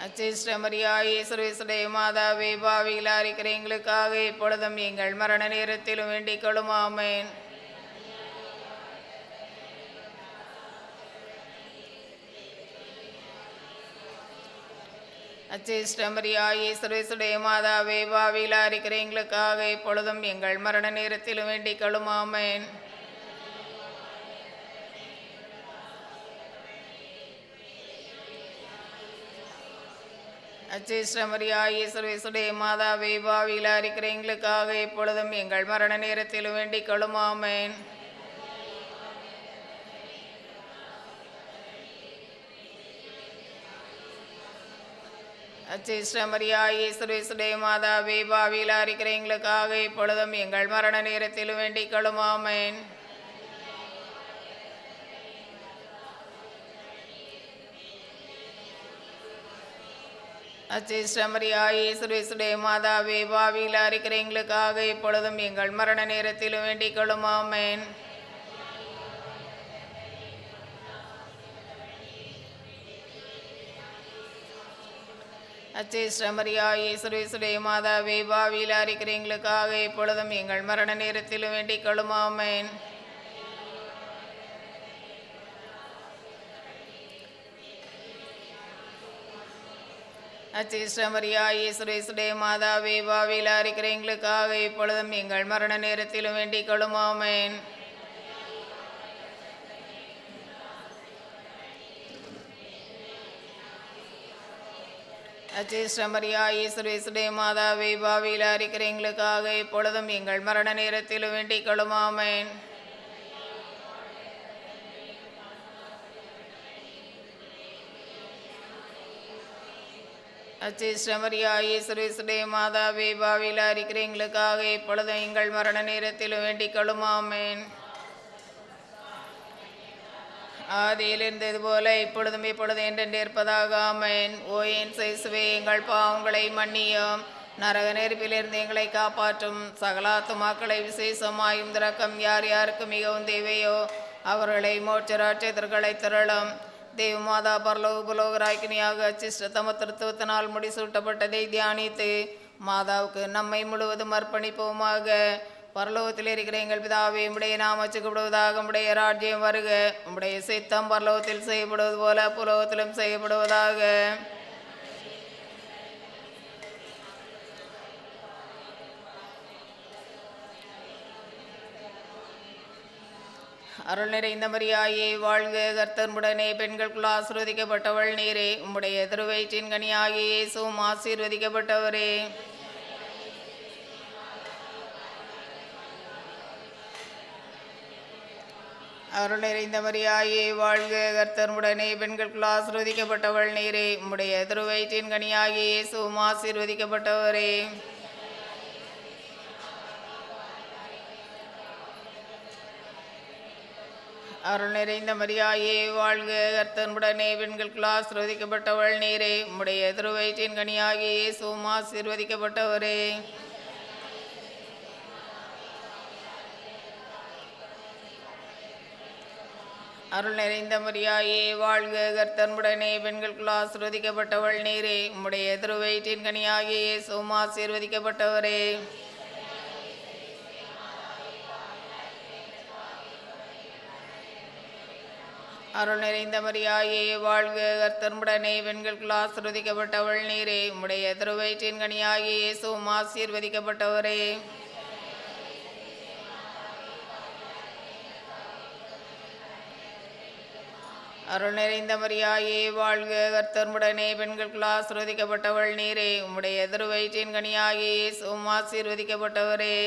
அச்சிஷ்டமரியாயே சர்வேசுடைய மாதாவே பாவிகளா இருக்கிற எங்களுக்காக இப்பொழுதும் எங்கள் மரண நேரத்திலும் வேண்டிக் கொள்ளும் ஆமென். அச்சிஷ்டமரியாயே சர்வேசுடைய மாதாவே பாவிகளா இருக்கிற எங்களுக்காக இப்பொழுதும் எங்கள் மரண நேரத்திலும் வேண்டிக் கொள்ளும் ஆமென். அச்சிஷ்டமரியாயே சர்வேசுடைய மாதாவே பாவிகளா இருக்கிற எங்களுக்காக இப்பொழுதும் எங்கள் மரண நேரத்திலும் வேண்டிக் கொள்ளும் ஆமென். அச்சிஷ்டமரியாயே சர்வேசுடைய மாதாவே பாவிகளா இருக்கிற எங்களுக்காக இப்பொழுதும் எங்கள் மரண நேரத்திலும் வேண்டிக் கொள்ளும் ஆமென். அச்சிஷ்டமரியாயே சர்வேசுடைய மாதாவே பாவிகளா இருக்கிற எங்களுக்காக இப்பொழுதும் எங்கள் மரண நேரத்திலும் வேண்டிக் கொள்ளும் ஆமென். அச்சிஷ்டமரியாயே சர்வேசுடைய மாதாவே பாவிகளா இருக்கிற எங்களுக்காக இப்பொழுதும் எங்கள் மரண நேரத்திலும் வேண்டிக் கொள்ளும் ஆமென். அச்சிஷ்டமரியாயே சர்வேசுடைய மாதாவே பாவிகளா இருக்கிற எங்களுக்காக இப்பொழுதும் எங்கள் மரண நேரத்திலும் வேண்டிக் கொள்ளும் ஆமென். அச்சிஷ்டமரியாயே சர்வேசுடைய மாதாவே பாவிகளா இருக்கிற எங்களுக்காக இப்பொழுதும் எங்கள் மரண நேரத்திலும் வேண்டிக் கொள்ளும் ஆமென். அச்சிஷ்டமரியாயே சர்வேசுடைய மாதாவே பாவிகளா இருக்கிற எங்களுக்காக இப்பொழுதும் எங்கள் மரண நேரத்திலும் வேண்டிக் கொள்ளும் ஆமென். ஆதியில் இருந்தது போல இப்பொழுதும் இப்பொழுது என்றென்று இருப்பதாக ஆமென். ஓ என் இயேசுவே, எங்கள் பாவங்களை மன்னியும், நரக நெருப்பிலிருந்து எங்களை காப்பாற்றும். சகலாத்துமாக்களை விசேஷமாயும் இரக்கம் யார் யாருக்கு மிகவும் தேவையோ அவர்களை மோட்ச ராட்சதர்களை திரளும். தேவமாதா பரலோக புலோகராக்கினியாக அச்சிஷ்ட தம திருத்துவத்தினால் முடிசூட்டப்பட்டதை தியானித்து மாதாவுக்கு நம்மை முழுவதும் அர்ப்பணிப்போமாக. பரலோகத்தில் இருக்கிற எங்கள் பிதாவே, உம்முடைய நாமம் அச்சுக்கப்படுவதாக, உம்முடைய ராஜ்யம் வருக, உம்முடைய சித்தம் பரலோகத்தில் செய்யப்படுவது போல புலோகத்திலும் செய்யப்படுவதாக. அருள் நிறைந்த மரியாயே வாழ்க, கர்த்தருடனே பெண்களுக்குள் ஆசீர்வதிக்கப்பட்டவள் நீரே. உம்முடைய திருவயிற்றின் கனியாகிய இயேசுவும் ஆசீர்வதிக்கப்பட்டவரே. அருள் நிறைந்த மரியாயே வாழ்க, கர்த்தருடனே பெண்களுக்குள் ஆசீர்வதிக்கப்பட்டவள் நீரே. உம்முடைய திருவயிற்றின் கனியாகிய இயேசுவும் ஆசீர்வதிக்கப்பட்டவரே. அருள் நிறைந்த மரியாயே வாழ்க, கர்த்தருடனே பெண்களுக்குள் ஆசீர்வதிக்கப்பட்டவள் நீரே. உம்முடைய திருவயிற்றின் கனியாகிய இயேசுவும் ஆசீர்வதிக்கப்பட்டவரே. அருள் நிறைந்த மரியாயே வாழ்க, கர்த்தருடனே பெண்களுக்குள் ஆசீர்வதிக்கப்பட்டவள் நீரே. உம்முடைய திருவயிற்றின் கனியாகிய இயேசுவும் ஆசீர்வதிக்கப்பட்டவரே. அருள் நிறைந்த மரியாயே வாழ்க, கர்த்தருடனே பெண்களுக்குள் ஆசீர்வதிக்கப்பட்டவள் நீரே. உம்முடைய திருவயிற்றின் கனியாகிய இயேசுவும் ஆசீர்வதிக்கப்பட்டவரே. அருள் நிறைந்த மரியாயே வாழ்க, கர்த்தருடனே பெண்களுக்குள் ஆசீர்வதிக்கப்பட்டவள் நீரே. உம்முடைய திருவயிற்றின் கனியாகிய இயேசுவும் ஆசீர்வதிக்கப்பட்டவரே.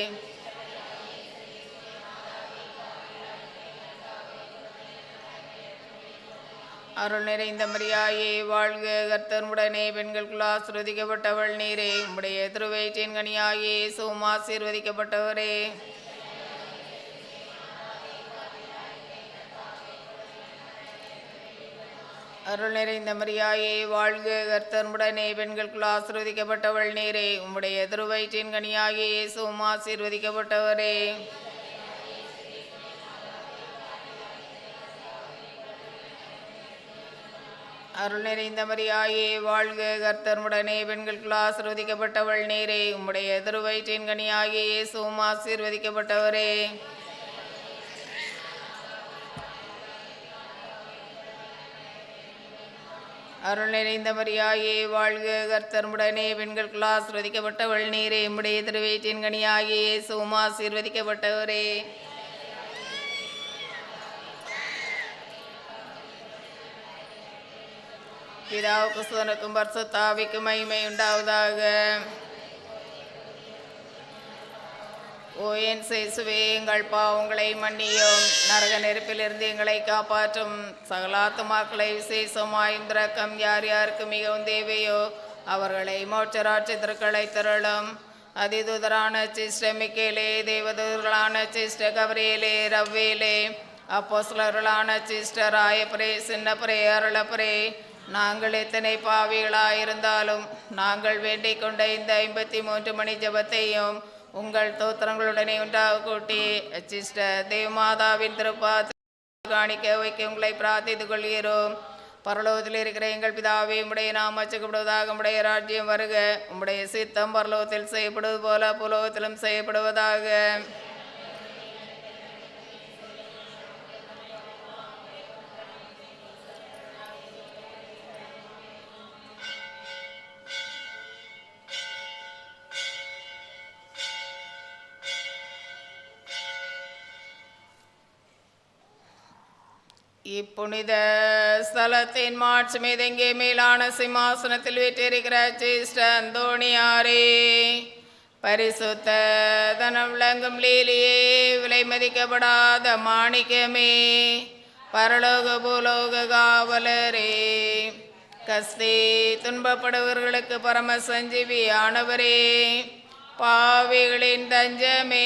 அருள் நிறைந்த மரியாயே வாழ்க, கர்த்தருடனே பெண்களுக்குள் ஆசீர்வதிக்கப்பட்டவள் நீரே. உம்முடைய திருவயிற்றின் கனியாகிய இயேசுவும் ஆசீர்வதிக்கப்பட்டவரே. அருள் நிறைந்த மரியாயே வாழ்க, கர்த்தருடனே பெண்களுக்குள் ஆசீர்வதிக்கப்பட்டவள் நீரே. உம்முடைய திருவயிற்றின் கனியாகிய இயேசுவும் ஆசீர்வதிக்கப்பட்டவரே. அருள் நிறைந்த மரியாயே வாழ்க, கர்த்தர் உடனே பெண்களுக்குள் ஆசீர்வதிக்கப்பட்டவள் நீரே. உம்முடைய திருவயிற்றின் கனியாகிய இயேசுவும் ஆசீர்வதிக்கப்பட்டவரே. அருள் நிறைந்த மரியாயே வாழ்க, கர்த்தர் உடனே பெண்களுக்குள் ஆசீர்வதிக்கப்பட்டவள் நீரே. உம்முடைய திருவயிற்றின் கனியாகிய இயேசுவும் ஆசீர்வதிக்கப்பட்டவரே. பிதாவுக்கு சுதனுக்கும் பரிசுத்த ஆவிக்கும் மகிமை உண்டாவதாக. ஓ என் இயேசுவே, எங்கள் பாவங்களை மன்னியும், நரக நெருப்பிலிருந்து எங்களை காப்பாற்றும். சகல ஆத்துமாக்களை விசேஷமாயும் இரக்கம் யார் யாருக்கு மிகவும் தேவையோ அவர்களை மோட்சராட்சத்திற்களை திரளும். அதிதூதரான சிஸ்ட மிக்கேலே, தேவதூதர்களான சிஸ்ட கவரியலே, ரவ்வேலே, அப்போஸ்தலர்களான சிஸ்டர் ராயப்பரே, சின்னப்பரே, அருளப்பரே, நாங்கள் எத்தனை பாவிகளாயிருந்தாலும் நாங்கள் வேண்டிக் கொண்ட இந்த 53 மணி ஜபத்தையும் உங்கள் தோத்திரங்களுடனே உண்டாக கூட்டி சிஸ்டர் தேவமாதாவின் திருப்பாத காணிக்க வைக்க உங்களை பிரார்த்தித்துக் கொள்கிறோம். பரலோகத்தில் இருக்கிற எங்கள் பிதாவே, உம்முடைய நாமம் அச்சக்கப்படுவதாக, உம்முடைய ராஜ்யம் வருக, உம்முடைய சித்தம் பரலோகத்தில் செய்யப்படுவது போல புலோகத்திலும் செய்யப்படுவதாக. இப்புனித ஸ்தலத்தின் மாட்சிமை தங்கிய மேலான சிம்மாசனத்தில் வீற்றிருக்கிற சிஸ்ட அந்தோணியாரே, பரிசுத்த தனம் விளங்கும் லீலியே, விலை மதிக்கப்படாத மாணிக்கமே, பரலோக பூலோக காவலரே, கஸ்தி துன்பப்படுவர்களுக்கு பரம சஞ்சீவியானவரே, பாவிகளின் தஞ்சமே,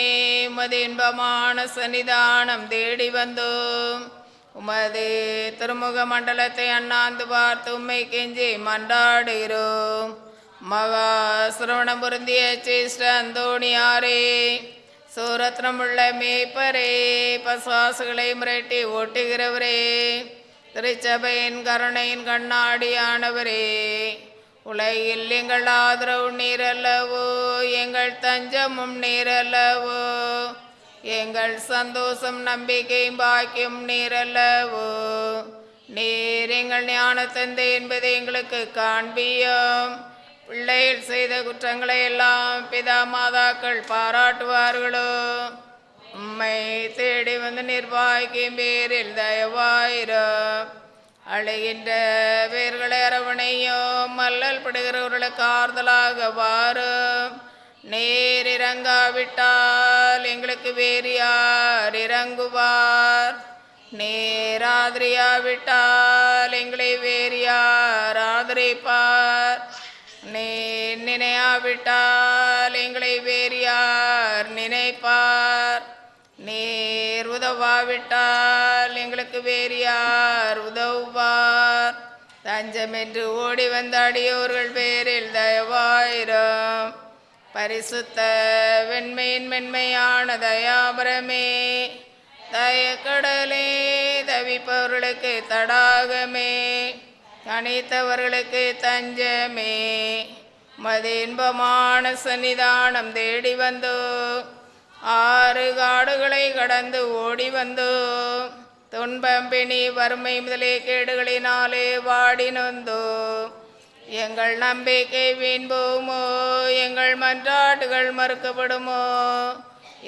உமது இன்பமான சன்னிதானம் தேடி வந்தோம். உமது திருமுக மண்டலத்தை அண்ணாந்து பார்த்து உம்மை கெஞ்சி மன்றாடுகிறோம். மகா சிரவணம் பொருந்திய சிஸ்ட அந்தோணியாரே, சூரத்னமுள்ள மேய்ப்பரே, பசாசுகளை மிரட்டி ஓட்டுகிறவரே, திருச்சபையின் கருணையின் கண்ணாடியானவரே, உலகில் எங்கள் ஆதரவு நீரல்லவோ, எங்கள் தஞ்சமும் நீரல்லவோ, எங்கள் சந்தோஷம் நம்பிக்கையும் பாக்கியம் நீரல்லவோ. நீர் எங்கள் ஞான தந்தை என்பதை எங்களுக்கு காண்பியும். பிள்ளைகள் செய்த குற்றங்களை எல்லாம் பிதா மாதாக்கள் பாராட்டுவார்களோ. உம்மை தேடி வந்து நிர்வாகிக்கும் பேரில் தயவாயிரும். அழுகின்ற பேர்களை அரவணையும், மல்லல் படுகிறவர்களுக்கு ஆறுதலாக வாரும். நீர் இறங்காவிட்டால் எங்களுக்கு வேறு யார் இறங்குவார்? நீர் ஆதரியாவிட்டால் எங்களை வேறு யார் ஆதரிப்பார்? நீர் நினையாவிட்டால் எங்களை வேறு யார் நினைப்பார்? நீர் உதவாவிட்டால் எங்களுக்கு வேறு யார் உதவுவார்? தஞ்சம் என்று ஓடி வந்த அடியோர்கள் பேரில் தயவாயிரும். பரிசுத்த வெண்மையின் மென்மையான தயாபரமே, தயக்கடலே, தவிப்பவர்களுக்கு தடாகமே, அனைத்தவர்களுக்கு தஞ்சமே, மது இன்பமான சன்னிதானம் தேடி வந்தோ. 6 காடுகளை கடந்து ஓடி வந்தோ. துன்பம் பிணி வறுமை முதலே கேடுகளினாலே வாடி நொந்தோ. எங்கள் நம்பிக்கை வீண்போமோ, எங்கள் மன்றாட்டுகள் மறுக்கப்படுமோ,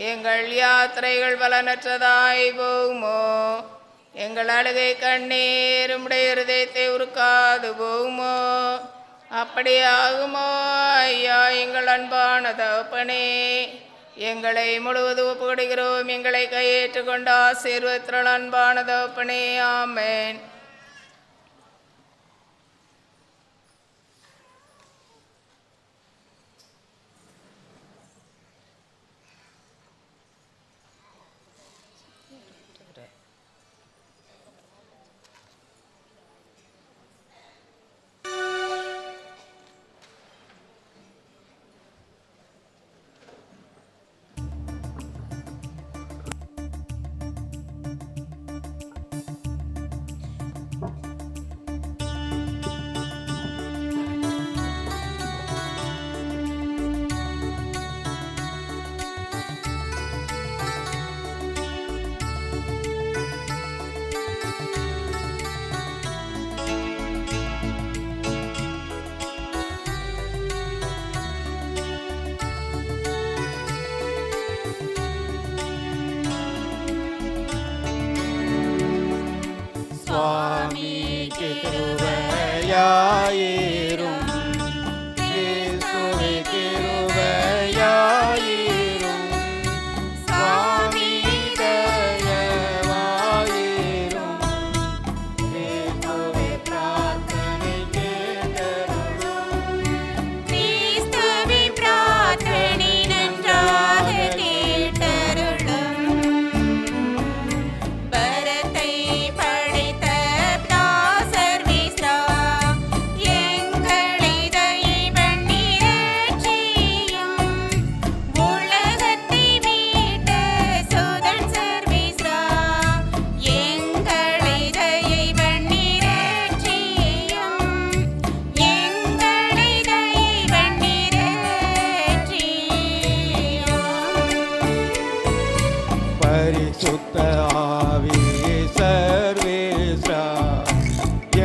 எங்கள் யாத்திரைகள் பலனற்றதாய் போகுமோ, எங்கள் அழுகை கண்ணீர் உம்முடைய இருதயத்தை உருக்காது போகுமோ. அப்படி ஆகுமோ ஐயா எங்கள் அன்பான தகப்பனே, எங்களை முழுவதும் ஒப்புக்கொடுக்கிறோம். எங்களை கையேற்றுக்கொண்ட ஆசீர்வதித்தருள் அன்பான தகப்பனே. ஆமென். சுவாமி கிருபையாயிரும் கிறிஸ்துவே கிருபையாயிரும் சுவாமி தயவாயிரும் கிறிஸ்துவே பிரார்த்தனை கேட்டருளும் கிறிஸ்துவே பிரார்த்தனை நன்றாக கேட்டருளும் பரத்தை படைத்த தாசர் விஸ்ரா எங்களை தயை பண்ணி ரட்சியும் உலகத்தை மீட்ட சுதன் சர்வீஸ்ரா எங்களை தயை பண்ணி ரட்சியும் எங்களை தயை பண்ணி ரட்சியும் பரிசுத்த ஆவி சர்வேஸ்வரா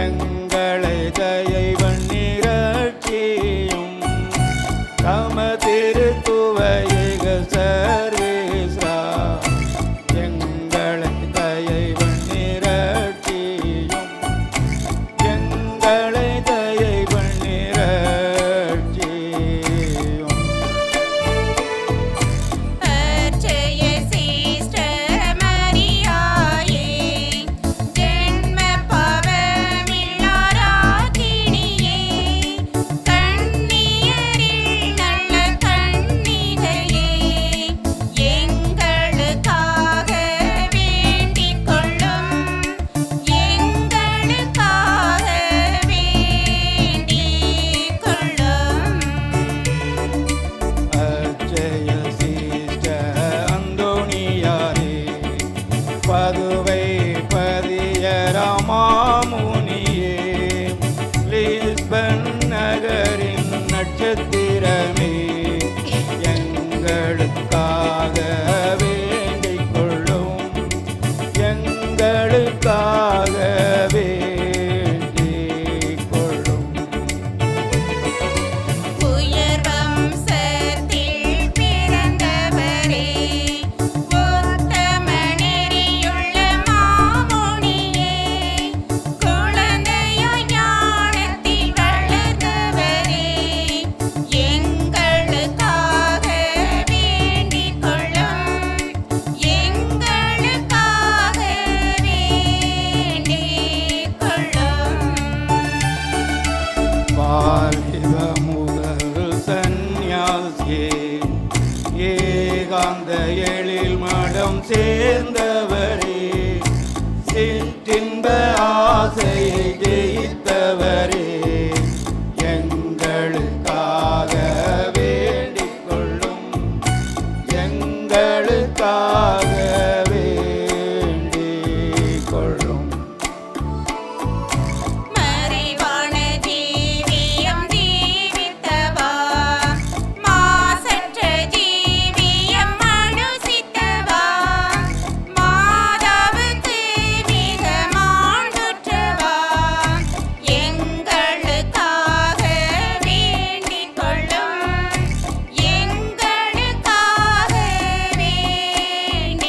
எங்களை தயை பண்ணி ரட்சியும் தம திருத்துவ ஏக சர்வேஸ்வரா எங்களை தயை பண்ணி ரட்சியும் எங்களை தயை பண்ணி ரட்சியும் அர்ச்சய சிஸ்டர் மரியாயே ஜென்ம பாவமில்லாராக்கினியே கண்ணியரில் நல்ல கன்னிகையே எங்களுக்காக வேண்டிக் கொள்ளும் எங்களுக்காக வேண்டிக் கொள்ளும் அர்ச்சய சிஸ்டர் அந்தோணியாரே பதுவை பதியராமாமுனியே லிஸ்பன் நகரின் நட்சத்திரமே எங்களுக்காக வேண்டிக் கொள்ளும் எங்களுக்காக வேண்டிக் கொள்ளும் உயர் வம்சத்தில் பிறந்தவரே உத்தம நெறியுள்ள மாமுனியே குழந்தையாய் ஞானத்தில் வளர்ந்தவரே எங்களுக்காக வேண்டிக் கொள்ளும் எங்களுக்காக வேண்டிக் கொள்ளும் வாலிப முதல் சந்நியாசியே ஏகாந்த எழில் மடம் சேர்ந்தவரே சிற்றின்ப ஆசையை ஜெயித்தவரே எங்களுக்காக வேண்டிக் கொள்ளும் எங்களுக்காக வேண்டிக் கொள்ளும் மறைவான ஜீவியம் ஜீவித்தவா மாசற்ற ஜீவியம் அனுசித்தவா மாதாவுக்கு மிக மாண்புற்றவா எங்களுக்காக வேண்டிக் கொள்ளும் எங்களுக்காக வேண்டிக்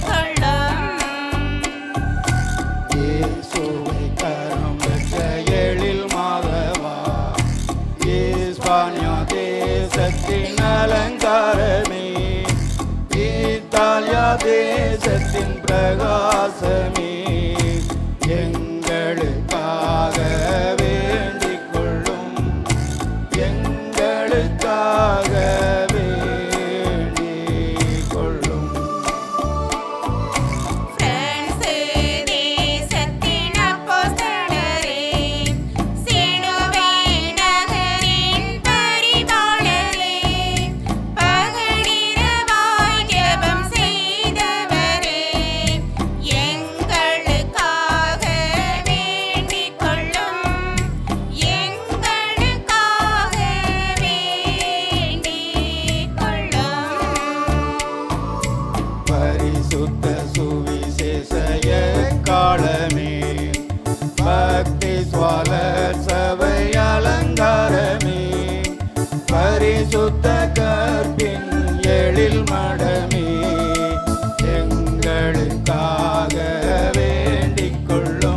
கொள்ளும் இயேசுவை கரம் பெற்ற எழில் மாதவா இஸ்பானியா தேசத்தின் அலங்காரமே இத்தாலியா தேசத்தின் பிரகாசமே எங்களுக்காக வேண்டிக் கொள்ளும் எங்களுக்காக வேண்டிக் கொள்ளும் பிரான்சு தேசத்தின் அப்போஸ்தலரே சிலுவை நகரின் பரிபாலரே பகலிரவாய் ஜெபம் செய்தவரே எங்களுக்காக வேண்டிக் கொள்ளும் எங்களுக்காக வேண்டிக் கொள்ளும் பரிசுத்த சுவிசேஷ காலமே பக்தி ஸ்வாலர் சபை அலங்காரமே பரிசுத்த கற்பின் எழில் மடமே எங்களுக்காக வேண்டிக் கொள்ளும்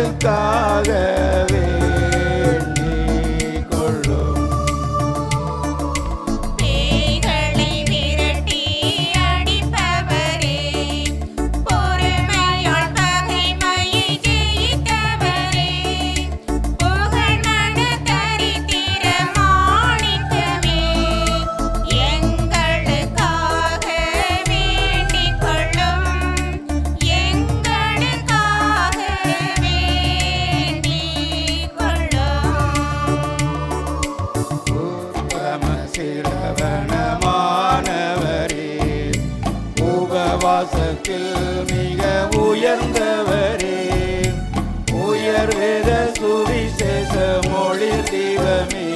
எங்களுக்காக வேண்டிக் கொள்ளும். பேய்களை விரட்டி அடிப்பவரே, பொறுமையால் பகைமையை ஜெயித்தவரே, புகழ்மண தரித்திர மாணிக்கமே, எங்களுக்காக வேண்டிக் கொள்ளும். எங்களுக்காக வேண்டிக் கொள்ளும். உத்தம சிரவணமானவரே, உபவாசத்தில் மிக உயர்ந்தவரே, உயர்வேத சுவிசேஷ மொழி தீபமே,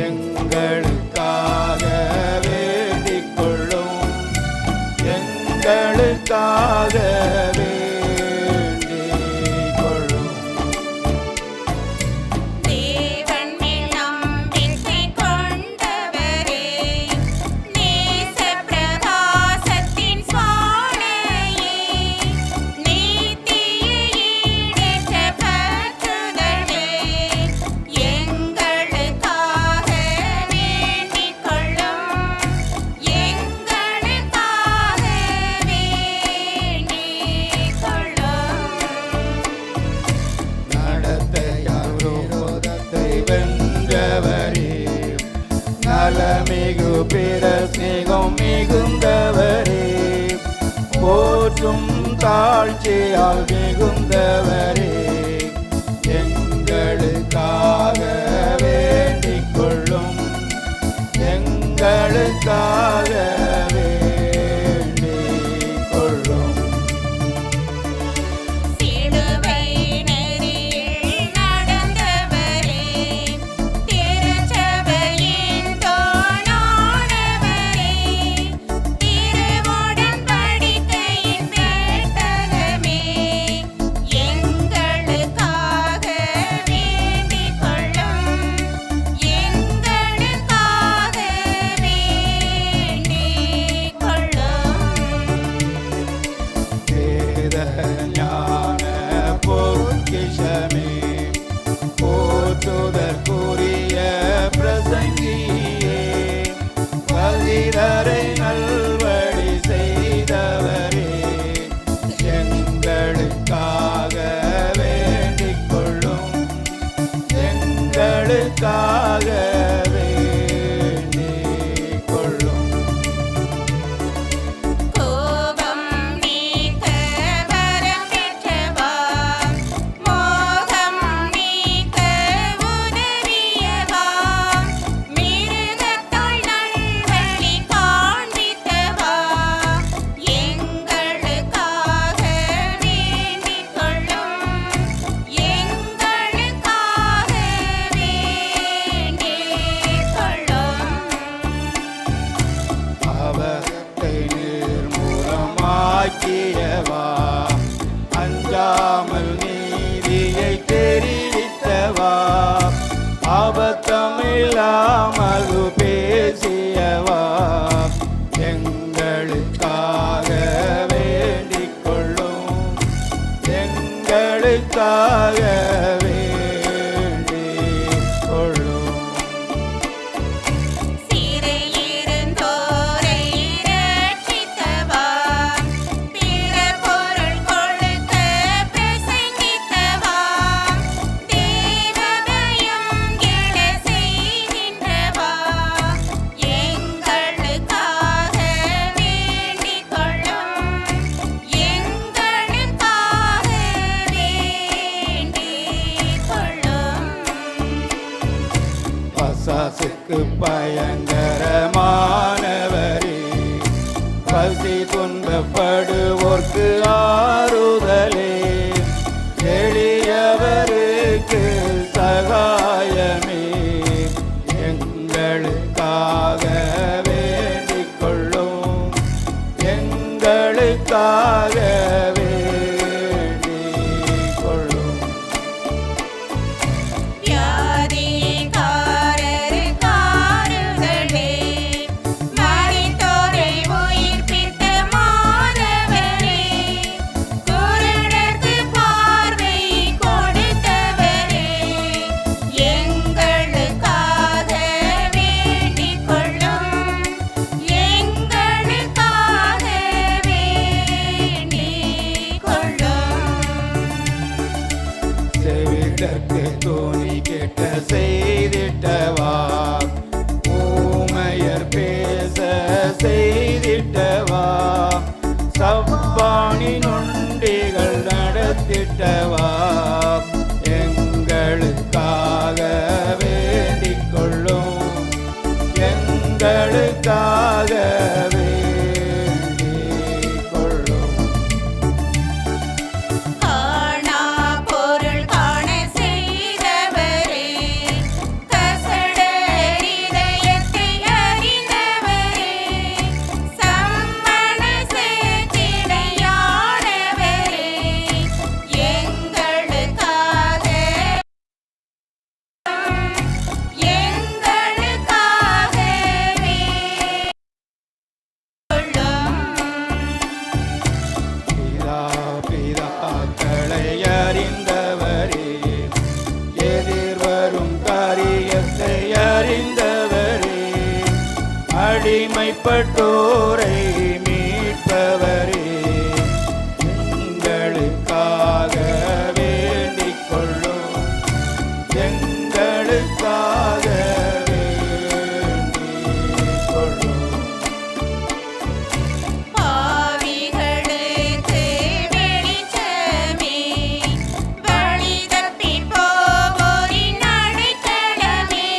எங்களுக்காக வேண்டிக் கொள்ளும். எங்களுக்காக வேண்டிக் கொள்ளும். தேவன் மேல் நம்பிக்கை கொண்டவரே, நேச பிரகாசத்தின் சுவாலையே, நீதியை ஈடேற்ற பற்றுதலே, எங்களுக்காக வேண்டிக் கொள்ளும். எங்களுக்காக வேண்டிக் கொள்ளும். நடத்தையால் விரோதத்தை வென்றவரே, நலமிகு பிற சிநேகம் மிகுந்தவரே, போற்றும் தாழ்ச்சியால் மிகுந்தவரே, எங்களுக்காக வேண்டிக் கொள்ளும். எங்களுக்காக வேண்டிக் கொள்ளும். சிலுவை நெறியில் நடந்தவரே, திருச்சபையின் தோளானவரே, திருவுடன்படிக்கையின் பெட்டகமே, எங்களுக்காக வேண்டிக் கொள்ளும். எங்களுக்காக வேண்டிக் கொள்ளும். வேத ஞான பொக்கிஷமே, போற்றுதற்குரிய பிரசங்கியே, பலிதரை நல்வழி செய்தவரே, எங்களுக்காக வேண்டிக் கொள்ளும். எங்களுக்காக வேண்டிக் கொள்ளும். கோபம் நீக்க வரம் பெற்றவா, மோகம் நீக்க உதவியவா, மிருகத்தால் நல்வழி காண்பித்தவா, எங்களுக்காக வேண்டிக் கொள்ளும். எங்களுக்காக வேண்டிக் கொள்ளும். அவத்தை நிர்மூலமாக்கியவா, அஞ்சாமல் நீதியை தெரிவித்தவா, அபத்தமில்லாமல் பேசியவா, எங்களுக்காக வேண்டிக் கொள்ளும். எங்களுக்காக வேண்டிக் கொள்ளும். சிறையிருந்தோரை இரட்சித்தவா, பிற பொருள் கொடுக்க பிரசங்கித்தவா, தேவபயம் எழ செய்கின்றவா, எங்களுக்காக வேண்டிக் கொள்ளும். எங்களுக்காக வேண்டிக் வேடர்க்கு தோணி கெட்ட செய்திட்டவா, ஊமையர் பேச செய்திட்டவா, சப்பானி நொண்டிகள் நடத்திட்டவா, எங்களுக்காக வேண்டிக் கொள்ளும், எங்களுக்காக வேண்டிக் கொள்ளும். காணா பொருள் காண செய்தவரே, கசடர் இதயத்தை அறிந்தவரே, சம்மனசத்திடையானவரே, எங்களுக்காக பிதா பிதாக்களை அறிந்தவரே, எதிர்வரும் காரியத்தை அறிந்தவரே, அடிமைப்பட்டோரை மீட்பவரே, எங்களுக்காக வேண்டிக் கொள்ளும், எங்களுக்காக வேண்டிக் கொள்ளும். பாவிகளுக்கு வெளிச்சமே, வழி தப்பிப் போவோரின் அடைக்கலமே,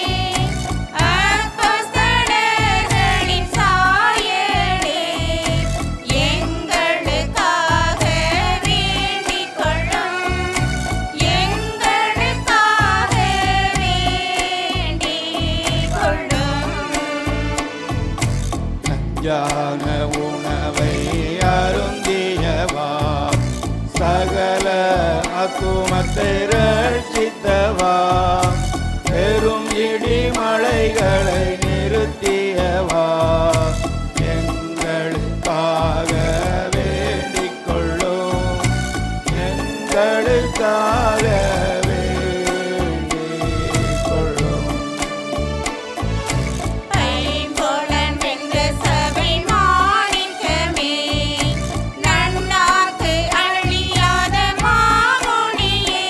அப்போஸ்தலர்களின் சாயலே, எங்களுக்காக வேண்டிக் கொள்ளும், எங்களுக்காக வேண்டிக் கொள்ளும். ஞான உணவை அருந்தியவா, சகல அத்துமத்தை ரட்சித்தவா, பெரும் இடிமலைகளை நிறுத்தியவா, எங்களுக்காக வேண்டிக் கொள்ளும், எங்களுக்காக வேண்டிக் கொள்ளும். ஐம்பொலன் வென்ற சபை மாணிக்கமே, நன்னாக்கு அழியாத மாமுனியே,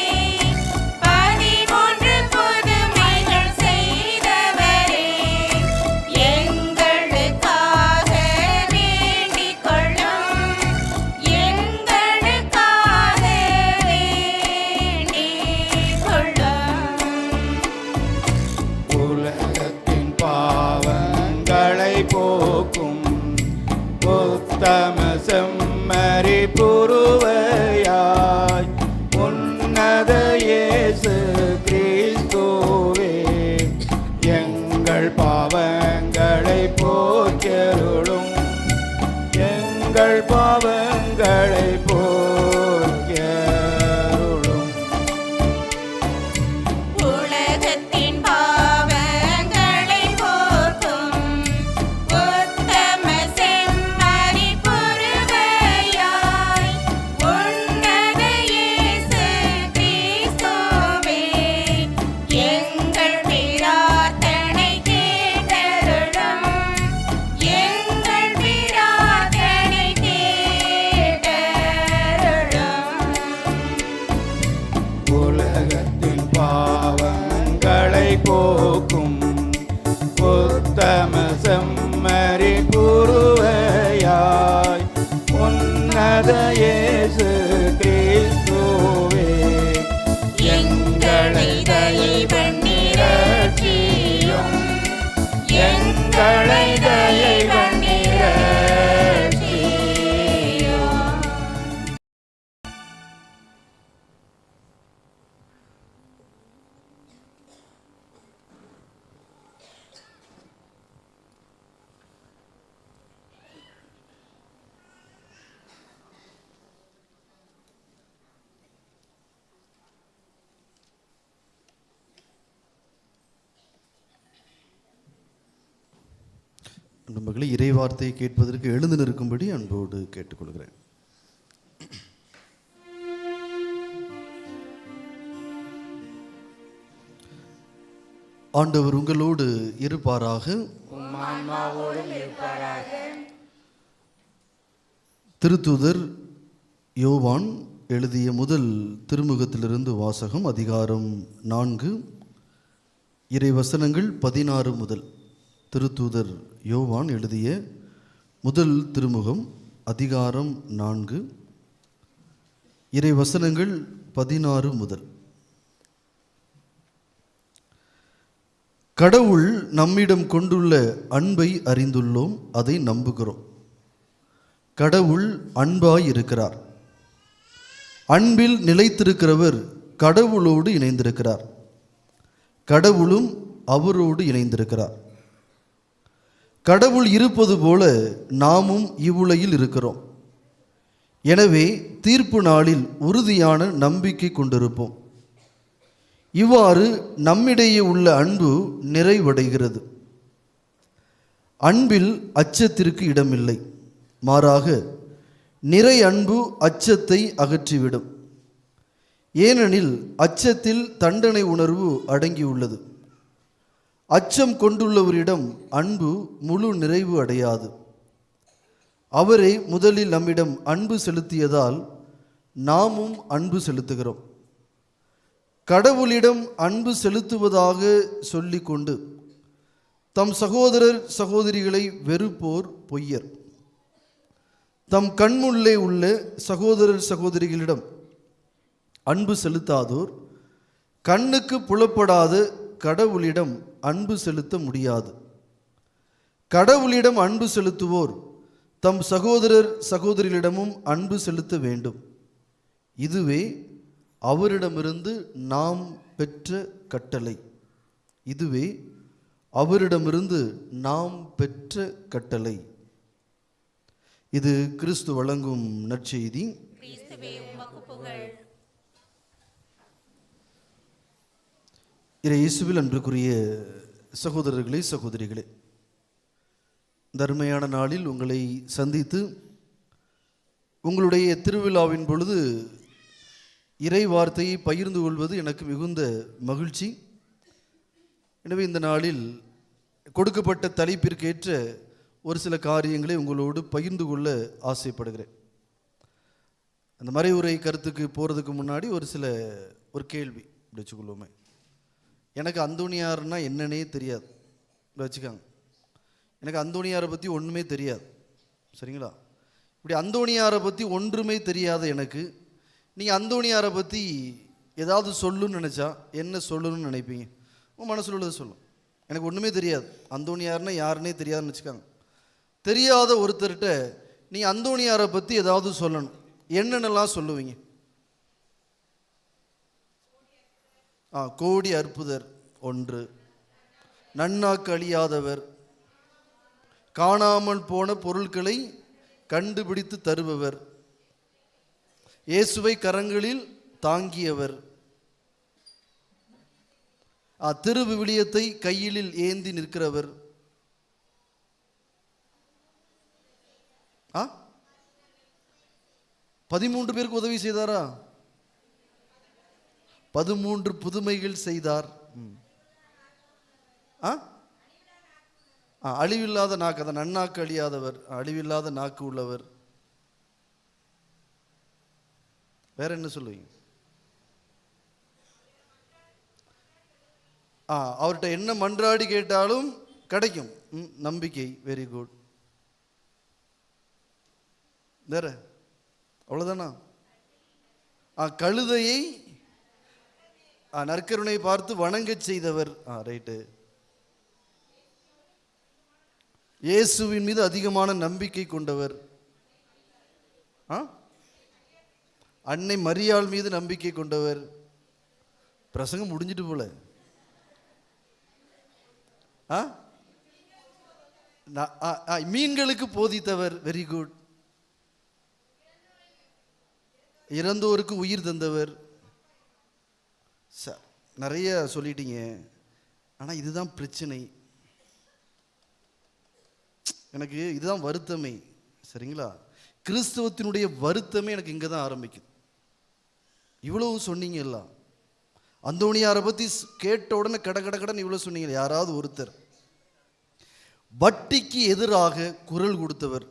13 புதுமைகள் செய்தவரே, எங்களுக்காக வேண்டிக் கொள்ளும், எங்களுக்காக வேண்டிக் கொள்ளும். உலகத்தின் பாவங்களை போக்கும் உத்தம செம்மறி புருவையாய், உன்னத இயேசு கிறிஸ்துவே, எங்கள் பாவங்களை போக்கருளும், எங்கள் பாவங்களை போக்கருளும். உலகத்தின் பாவங்களை போக்கும் உத்தம செம்மறி புருவையாய், உன்னத இயேசு கிறிஸ்துவே, எங்கள் பிரார்த்தனை கேட்டருளும், எங்கள் பிரார்த்தனை கேட்டருளும். உலகத்தின் பாவங்களை போக்கும் உத்தம செம்மறி புருவையாய், உன்னத இயேசு கிறிஸ்துவே, எங்களை தயை பண்ணி ரட்சியும், எங்களை தயை பண்ணி ரட்சியும். நண்பர்களே, இறைவார்த்தையை கேட்பதற்கு எழுந்து நிற்கும்படி அன்போடு கேட்டுக்கொள்கிறேன். ஆண்டவர் உங்களோடு இருப்பாராக. திருத்தூதர் யோவான் எழுதிய முதல் திருமுகத்திலிருந்து வாசகம், அதிகாரம் 4, இறைவசனங்கள் 16 முதல். திருத்தூதர் யோவான் எழுதிய முதல் திருமுகம், அதிகாரம் 4, இறைவசனங்கள் 16 முதல். கடவுள் நம்மிடம் கொண்டுள்ள அன்பை அறிந்துள்ளோம், அதை நம்புகிறோம். கடவுள் அன்பாய் இருக்கிறார். அன்பில் நிலைத்திருக்கிறவர் கடவுளோடு இணைந்திருக்கிறார், கடவுளும் அவரோடு இணைந்திருக்கிறார். கடவுள் இருப்பது போல நாமும் இவ்வுலகில் இருக்கிறோம். எனவே தீர்ப்பு நாளில் உறுதியான நம்பிக்கை கொண்டிருப்போம். இவ்வாறு நம்மிடையே உள்ள அன்பு நிறைவடைகிறது. அன்பில் அச்சத்திற்கு இடமில்லை, மாறாக நிறை அன்பு அச்சத்தை அகற்றிவிடும். ஏனெனில் அச்சத்தில் தண்டனை உணர்வு அடங்கியுள்ளது. அச்சம் கொண்டுள்ளவரிடம் அன்பு முழு நிறைவு அடையாது. அவரே முதலில் நம்மிடம் அன்பு செலுத்தியதால் நாமும் அன்பு செலுத்துகிறோம். கடவுளிடம் அன்பு செலுத்துவதாக சொல்லிக்கொண்டு தம் சகோதரர் சகோதரிகளை வெறுப்போர் பொய்யர். தம் கண்முள்ளே உள்ள சகோதரர் சகோதரிகளிடம் அன்பு செலுத்தாதோர் கண்ணுக்கு புலப்படாத கடவுளிடம் அன்பு செலுத்த முடியாது. கடவுளிடம் அன்பு செலுத்துவோர் தம் சகோதரர் சகோதரிகளிடமும் அன்பு செலுத்த வேண்டும். இதுவே அவரிடமிருந்து நாம் பெற்ற கட்டளை. இதுவே அவரிடமிருந்து நாம் பெற்ற கட்டளை. இது கிறிஸ்து வழங்கும் நற்செய்தி. இயேசுவில் அன்புக்குரிய சகோதரர்களே சகோதரிகளே, இந்த அருமையான நாளில் உங்களை சந்தித்து உங்களுடைய திருவிழாவின் பொழுது இறை வார்த்தையை பகிர்ந்து கொள்வது எனக்கு மிகுந்த மகிழ்ச்சி. எனவே இந்த நாளில் கொடுக்கப்பட்ட தலைப்பிற்கேற்ற ஒரு சில காரியங்களை உங்களோடு பகிர்ந்து கொள்ள ஆசைப்படுகிறேன். அந்த மறைவுரை கருத்துக்கு போகிறதுக்கு முன்னாடி ஒரு கேள்வி வச்சுக்கொள்வோமே. எனக்கு அந்தோணியார்னா என்னன்னே தெரியாது வச்சுக்காங்க. எனக்கு அந்தோணியாரை பற்றி ஒன்றுமே தெரியாது, சரிங்களா? இப்படி அந்தோணியாரை பற்றி ஒன்றுமே தெரியாத எனக்கு நீங்கள் அந்தோணியாரை பற்றி ஏதாவது சொல்லணும்னு நினச்சா என்ன சொல்லணும்னு நினைப்பீங்க? உங்கள் மனசில் உள்ளதை சொல்லும். எனக்கு ஒன்றுமே தெரியாது, அந்தோணியார்னா யாருன்னே தெரியாதுன்னு வச்சுக்காங்க. தெரியாத ஒருத்தர்கிட்ட நீங்கள் அந்தோணியாரை பற்றி ஏதாவது சொல்லணும், என்னென்னலாம் சொல்லுவீங்க? கோடி அற்புதர் ஒன்று, நன்னாக்கு அழியாதவர், காணாமல் போன பொருட்களை கண்டுபிடித்து தருபவர், இயேசுவை கரங்களில் தாங்கியவர், திருவிவிலியத்தை கையிலில் ஏந்தி நிற்கிறவர், 13 பேருக்கு உதவி செய்தாரா? 13 புதுமைகள் செய்தார். அழிவில்லாத நாக்கு, அதை நன்னாக்கு அழியாதவர், அழிவில்லாத நாக்கு உள்ளவர். வேற என்ன சொல்லுவீங்க? அவர்கிட்ட என்ன மன்றாடி கேட்டாலும் கிடைக்கும், நம்பிக்கை. Very good. வேற அவ்வளோதானா? கழுதையை நற்கருணை பார்த்து வணங்க செய்தவர். ரைட்டு. இயேசுவின் மீது அதிகமான நம்பிக்கை கொண்டவர். அன்னை மரியாள் மீது நம்பிக்கை கொண்டவர். பிரசங்கம் முடிஞ்சிட்டு போல. மீன்களுக்கு போதித்தவர். Very good. இறந்தோருக்கு உயிர் தந்தவர். சார் நிறைய சொல்லிட்டீங்க, ஆனால் இதுதான் பிரச்சனை. எனக்கு இதுதான் வருத்தமே, சரிங்களா? கிறிஸ்தவத்தினுடைய வருத்தமே எனக்கு இங்கே தான் ஆரம்பிக்குது. இவ்வளவு சொன்னீங்க எல்லாம், அந்தோணியாரை பற்றி கேட்ட உடனே கடன்னு இவ்வளோ சொன்னீங்க. யாராவது ஒருத்தர் வட்டிக்கு எதிராக குரல் கொடுத்தவர்,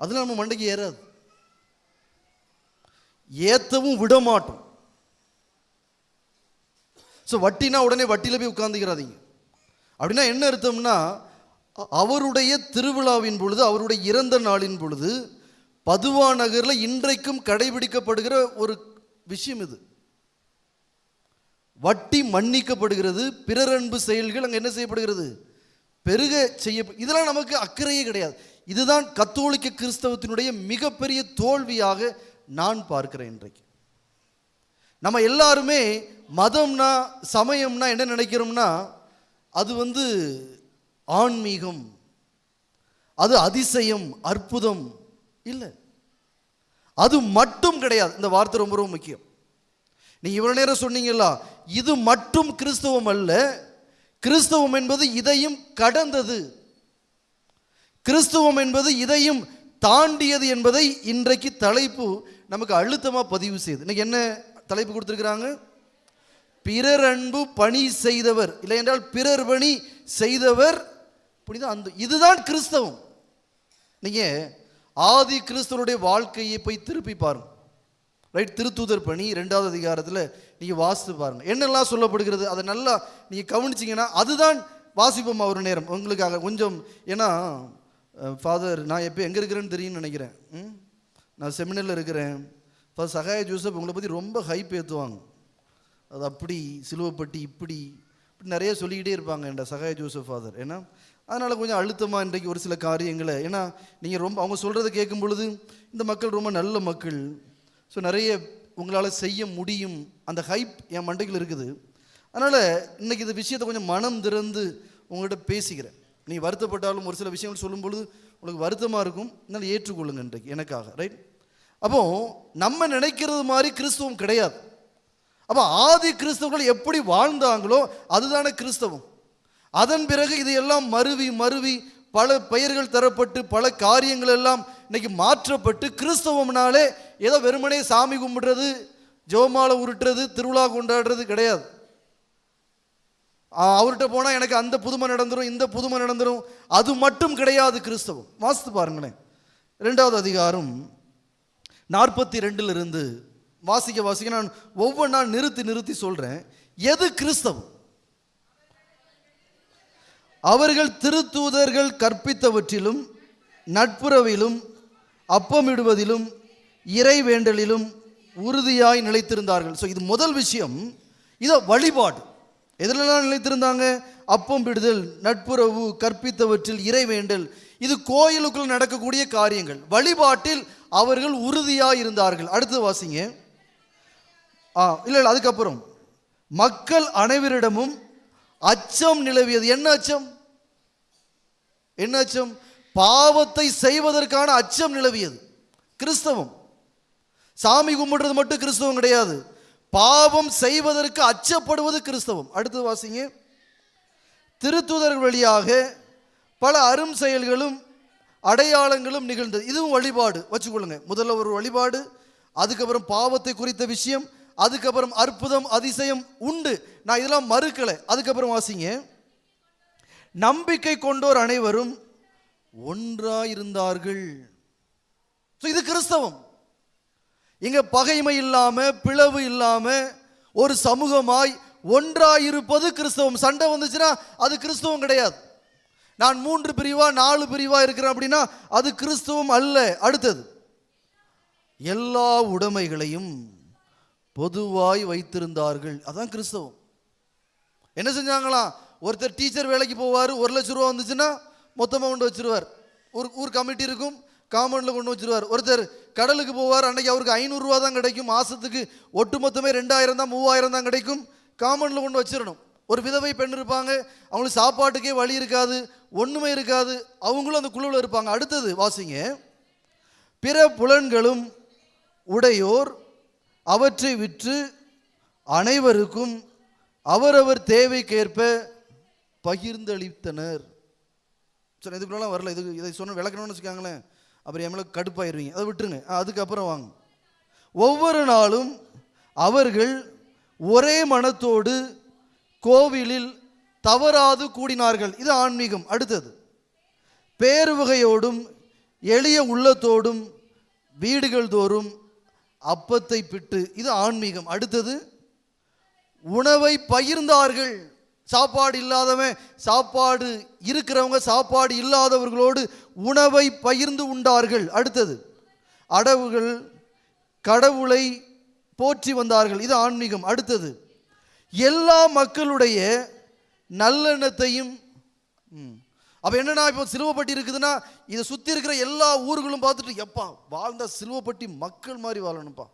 அதெல்லாம் நம்ம மண்டைக்கு ஏறாது, ஏத்தவும் விட மாட்டோம். ஸோ வட்டினா உடனே வட்டியில் போய் உட்கார்ந்துக்கிறாதீங்க. அப்படின்னா என்ன அர்த்தம்னா, அவருடைய திருவிழாவின் பொழுது, அவருடைய இறந்த நாளின் பொழுது பதுவா நகரில் இன்றைக்கும் கடைபிடிக்கப்படுகிற ஒரு விஷயம் இது. வட்டி மன்னிக்கப்படுகிறது, பிறரன்பு செயல்கள் அங்கே என்ன செய்யப்படுகிறது, பெருக செய்ய. இதெல்லாம் நமக்கு அக்கறையே கிடையாது. இதுதான் கத்தோலிக்க கிறிஸ்தவத்தினுடைய மிகப்பெரிய தோல்வியாக நான் பார்க்கிறேன். இன்றைக்கு நம்ம எல்லாருமே மதம்னா, சமயம்னா என்ன நினைக்கிறோம்னா, அது ஆன்மீகம், அது அதிசயம், அற்புதம். இல்லை, அது மட்டும் கிடையாது. இந்த வார்த்தை ரொம்ப ரொம்ப முக்கியம். நீங்க இவ்வளவு நேரம் சொன்னீங்களா, இது மட்டும் கிறிஸ்தவம் அல்ல, கிறிஸ்தவம் என்பது இதையும் கடந்தது, கிறிஸ்தவம் என்பது இதையும் தாண்டியது என்பதை இன்றைக்கு தலைப்பு நமக்கு அழுத்தமா பதிவு செய்யுது. இன்னைக்கு என்ன தலைப்பு கொடுத்திருக்கிறாங்க? பிறர் அன்பு பணி செய்தவர், இல்லை என்றால் பிறர் பணி செய்தவர் புனித அந்த. இதுதான் கிறிஸ்தவம். நீங்க ஆதி கிறிஸ்தவருடைய வாழ்க்கையை போய் திருப்பி பாருங்க. ரைட், திருத்தூதர் பணி 2வது அதிகாரத்தில் நீங்க வாசித்து பாருங்க, என்னெல்லாம் சொல்லப்படுகிறது. அதை நல்லா நீங்க கவனிச்சிங்கன்னா, அதுதான் வாசிப்போம் ஒரு நேரம் உங்களுக்காக கொஞ்சம். ஏன்னா ஃபாதர், நான் எப்போ எங்கே இருக்கிறேன்னு தெரியும்னு நினைக்கிறேன். நான் செமினரில் இருக்கிறேன். இப்போ சகாய ஜோசப் உங்களை பற்றி ரொம்ப ஹைப் ஏற்றுவாங்க. அது அப்படி சிலுவப்பட்டி இப்படி நிறைய சொல்லிக்கிட்டே இருப்பாங்க என்ற சகாய ஜோசப் ஃபாதர். ஏன்னா அதனால் கொஞ்சம் அழுத்தமாக இன்றைக்கு ஒரு சில காரியங்களை, ஏன்னா நீங்கள் ரொம்ப அவங்க சொல்கிறத கேட்கும் பொழுது இந்த மக்கள் ரொம்ப நல்ல மக்கள், ஸோ நிறைய உங்களால் செய்ய முடியும், அந்த ஹைப் என் மண்டையில் இருக்குது. அதனால் இன்றைக்கி இந்த விஷயத்தை கொஞ்சம் மனம் திறந்து உங்கள்கிட்ட பேசிக்கிறேன். நீ வருத்தப்பட்டாலும் ஒரு சில விஷயங்கள் சொல்லும் பொழுது உங்களுக்கு வருத்தமாக இருக்கும், அதனால் ஏற்றுக்கொள்ளுங்க இன்றைக்கு எனக்காக. ரைட், அப்போ நம்ம நினைக்கிறது மாதிரி கிறிஸ்தவம் கிடையாது. அப்போ ஆதி கிறிஸ்தவர்கள் எப்படி வாழ்ந்தாங்களோ அதுதானே கிறிஸ்தவம். அதன் பிறகு இதையெல்லாம் மருவி மருவி பல பெயர்கள் தரப்பட்டு பல காரியங்கள் எல்லாம் இன்னைக்கு மாற்றப்பட்டு கிறிஸ்தவம்னாலே ஏதோ வெறுமனே சாமி கும்பிடுறது, ஜெபமாலை உருட்டுறது, திருவிழா கொண்டாடுறது கிடையாது. அவர்கிட்ட போனால் எனக்கு அந்த புதுமை நடந்துடும், இந்த புதுமை நடந்துடும், அது மட்டும் கிடையாது கிறிஸ்தவம். வாசித்து பாருங்களேன், 2வது அதிகாரம் 42 வாசிக்க நான் ஒவ்வொன்றா நிறுத்தி நிறுத்தி சொல்றேன். எது கிறிஸ்தவம்? அவர்கள் திருத்தூதர்கள் கற்பித்தவற்றிலும் நட்புறவிலும் அப்பமிடுவதிலும் இறை வேண்டலிலும் உறுதியாய் நிலைத்திருந்தார்கள். ஸோ இது முதல் விஷயம். இதை வழிபாடு எதிலெல்லாம் நிலைத்திருந்தாங்க? அப்பம் பிடுதல், நட்புறவு, கற்பித்தவற்றில் இறை வேண்டல். இது கோயிலுக்குள் நடக்கக்கூடிய காரியங்கள். வழிபாட்டில் அவர்கள் உறுதியாக இருந்தார்கள். அடுத்து வாசிங்க. இல்லை, அதுக்கப்புறம் மக்கள் அனைவரிடமும் அச்சம் நிலவியது. என்ன அச்சம்? என்ன அச்சம்? பாவத்தை செய்வதற்கான அச்சம் நிலவியது. கிறிஸ்தவம் சாமி கும்பிடுறது மட்டும் கிறிஸ்தவம் கிடையாது, பாவம் செய்வதற்கு அச்சப்படுவது கிறிஸ்தவம். அடுத்து வாசிங்க. திருத்தூதர் வழியாக பல அரும் செயல்களும் அடையாளங்களும் நிகழ்ந்தது. இதுவும் வழிபாடு வச்சுக்கொள்ளுங்க. முதல்ல ஒரு வழிபாடு, அதுக்கப்புறம் பாவத்தை குறித்த விஷயம், அதுக்கப்புறம் அற்புதம் அதிசயம் உண்டு, நான் இதெல்லாம் மறுக்கலை. அதுக்கப்புறம் வாசிங்க. நம்பிக்கை கொண்டோர் அனைவரும் ஒன்றாயிருந்தார்கள். இது கிறிஸ்தவம். இங்க பகைமை இல்லாம பிளவு இல்லாம ஒரு சமூகமாய் ஒன்றாயிருப்பது கிறிஸ்தவம். சண்டை வந்துச்சுன்னா அது கிறிஸ்தவம் கிடையாது. நான் 3 பிரிவா 4 பிரிவா இருக்கிறேன் அப்படின்னா அது கிறிஸ்தவம் அல்ல. அடுத்தது, எல்லா உடைமைகளையும் பொதுவாய் வைத்திருந்தார்கள். அதான் கிறிஸ்தவம். என்ன செஞ்சாங்களாம்? ஒருத்தர் டீச்சர் வேலைக்கு போவார், 1 லட்சம் ரூபா வந்துச்சுன்னா மொத்தமாக கொண்டு வச்சிருவார். ஊர் கமிட்டி இருக்கும், காம்பவுண்டில் கொண்டு வச்சிருவார். ஒருத்தர் கடலுக்கு போவார், அன்னைக்கு அவருக்கு 500 ரூபா தான் கிடைக்கும், மாதத்துக்கு ஒட்டு மொத்தமே 2000 தான் 3000 தான் கிடைக்கும், காம்பவுண்டில் கொண்டு வச்சிடணும். ஒரு விதவை பெண் இருப்பாங்க, அவங்களுக்கு சாப்பாட்டுக்கே வழி இருக்காது, ஒன்றுமே இருக்காது, அவங்களும் அந்த குழுவில் இருப்பாங்க. அடுத்தது வாசிங்க. பிற புலன்களும் உடையோர் அவற்றை விற்று அனைவருக்கும் அவரவர் தேவைக்கேற்ப பகிர்ந்தளித்தனர். சரி, இதுக்குள்ளலாம் வரல, இதை சொன்ன விளக்கணும்னு வச்சுக்காங்களேன், அப்புறம் எம்மளுக்கு கடுப்பாயிருவீங்க, அதை விட்டுருங்க. அதுக்கப்புறம் வாங்க. ஒவ்வொரு நாளும் அவர்கள் ஒரே மனத்தோடு கோவிலில் தவறாது கூடினார்கள். இது ஆன்மீகம். அடுத்தது, பேருவகையோடும் எளிய உள்ளத்தோடும் வீடுகள் தோறும் அப்பத்தை பிட்டு, இது ஆன்மீகம். அடுத்தது உணவை பகிர்ந்தார்கள். சாப்பாடு இல்லாதவன், சாப்பாடு இருக்கிறவங்க சாப்பாடு இல்லாதவர்களோடு உணவை பகிர்ந்து உண்டார்கள். அடுத்தது அடவுகள், கடவுளை போற்றி வந்தார்கள், இது ஆன்மீகம். அடுத்தது எல்லா மக்களுடைய நல்லெண்ணத்தையும். அப்போ என்னன்னா, இப்போ சிலுவப்பட்டி இருக்குதுன்னா இதை சுற்றி இருக்கிற எல்லா ஊர்களும் பார்த்துட்டு, எப்பா வாழ்ந்தா சிலுவப்பட்டி மக்கள் மாதிரி வாழணும்ப்பா,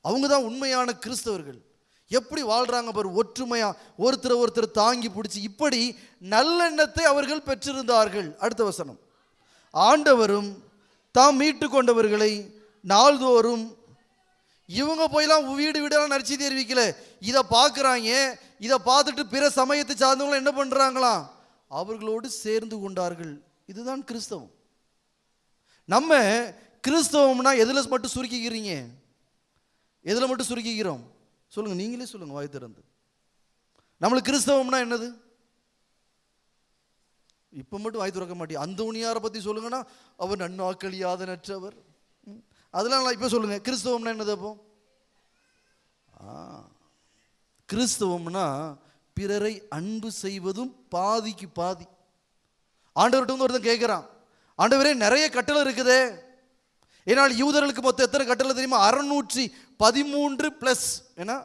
அவங்க தான் உண்மையான கிறிஸ்தவர்கள், எப்படி வாழ்கிறாங்க பாரு, ஒற்றுமையா ஒருத்தர் தாங்கி பிடிச்சி, இப்படி நல்லெண்ணத்தை அவர்கள் பெற்றிருந்தார்கள். அடுத்த வசனம், ஆண்டவரும் தாம் மீட்டு கொண்டவர்களை நாள்தோறும், இவங்க போயெல்லாம் வீடு வீடெல்லாம் நரிச்சி தெரிவிக்கல, இதை பார்க்குறாங்க. இதை பார்த்துட்டு பிற சமயத்தை சார்ந்தவங்களும் என்ன பண்ணுறாங்களாம், அவர்களோடு சேர்ந்து கொண்டார்கள். இதுதான் கிறிஸ்தவம். நம்ம கிறிஸ்தவம்னா எதில் மட்டும் சுருக்கிக்கிறீங்க? எதில் மட்டும் சுருக்கிக்கிறோம் சொல்லுங்க, நீங்களே சொல்லுங்க வாய் திறந்து. நம்மளுக்கு கிறிஸ்தவம்னா என்னது? இப்போ மட்டும் வாய் திறக்க மாட்டேன். அந்தோனியாரை பற்றி சொல்லுங்கன்னா அவர் நன்னாக்களியாத நற்றவர், அதெல்லாம் இப்போ சொல்லுங்க. கிறிஸ்தவம்னா என்னது? அப்போ கிறிஸ்தவம்னா பிறரை அன்பு செய்வதும் பாதிக்கு பாதி. ஆண்டவர்கிட்ட வந்து ஒருத்தன் கேட்குறான், ஆண்டவரே நிறைய கட்டளை இருக்குதே, ஏன்னால் யூதர்களுக்கு மொத்தம் எத்தனை கட்டளை தெரியுமா? 613 ப்ளஸ். ஏன்னா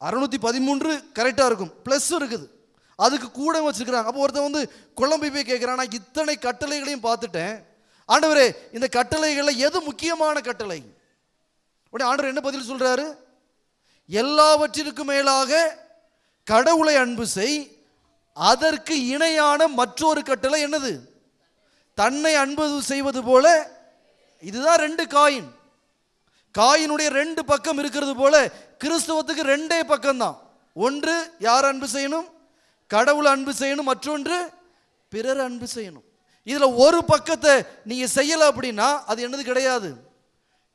613 கரெக்டாக இருக்கும், ப்ளஸ் இருக்குது, அதுக்கு கூட வச்சுருக்கிறாங்க. அப்போ ஒருத்தன் வந்து குழம்பி போய் கேட்குறான், நான் இத்தனை கட்டளைகளையும் பார்த்துட்டேன் ஆண்டவரே, இந்த கட்டளைகளில் எது முக்கியமான கட்டளை? உடனே ஆண்டவர் என்ன பதில் சொல்கிறாரு? எல்லாவற்றிற்கும் மேலாக கடவுளை அன்பு செய், அதற்கு இணையான மற்றொரு கட்டளை என்னது? தன்னை அன்பு செய்வது போல. இதுதான் 2 காயின். காயினுடைய 2 பக்கம் இருக்கிறது போல கிறிஸ்தவத்துக்கு 2 பக்கம்தான். ஒன்று யார் அன்பு செய்யணும்? கடவுளை அன்பு செய்யணும். மற்றொன்று பிறர் அன்பு செய்யணும். இதில் ஒரு பக்கத்தை நீங்க செய்யல அப்படின்னா அது என்னது? கிடையாது,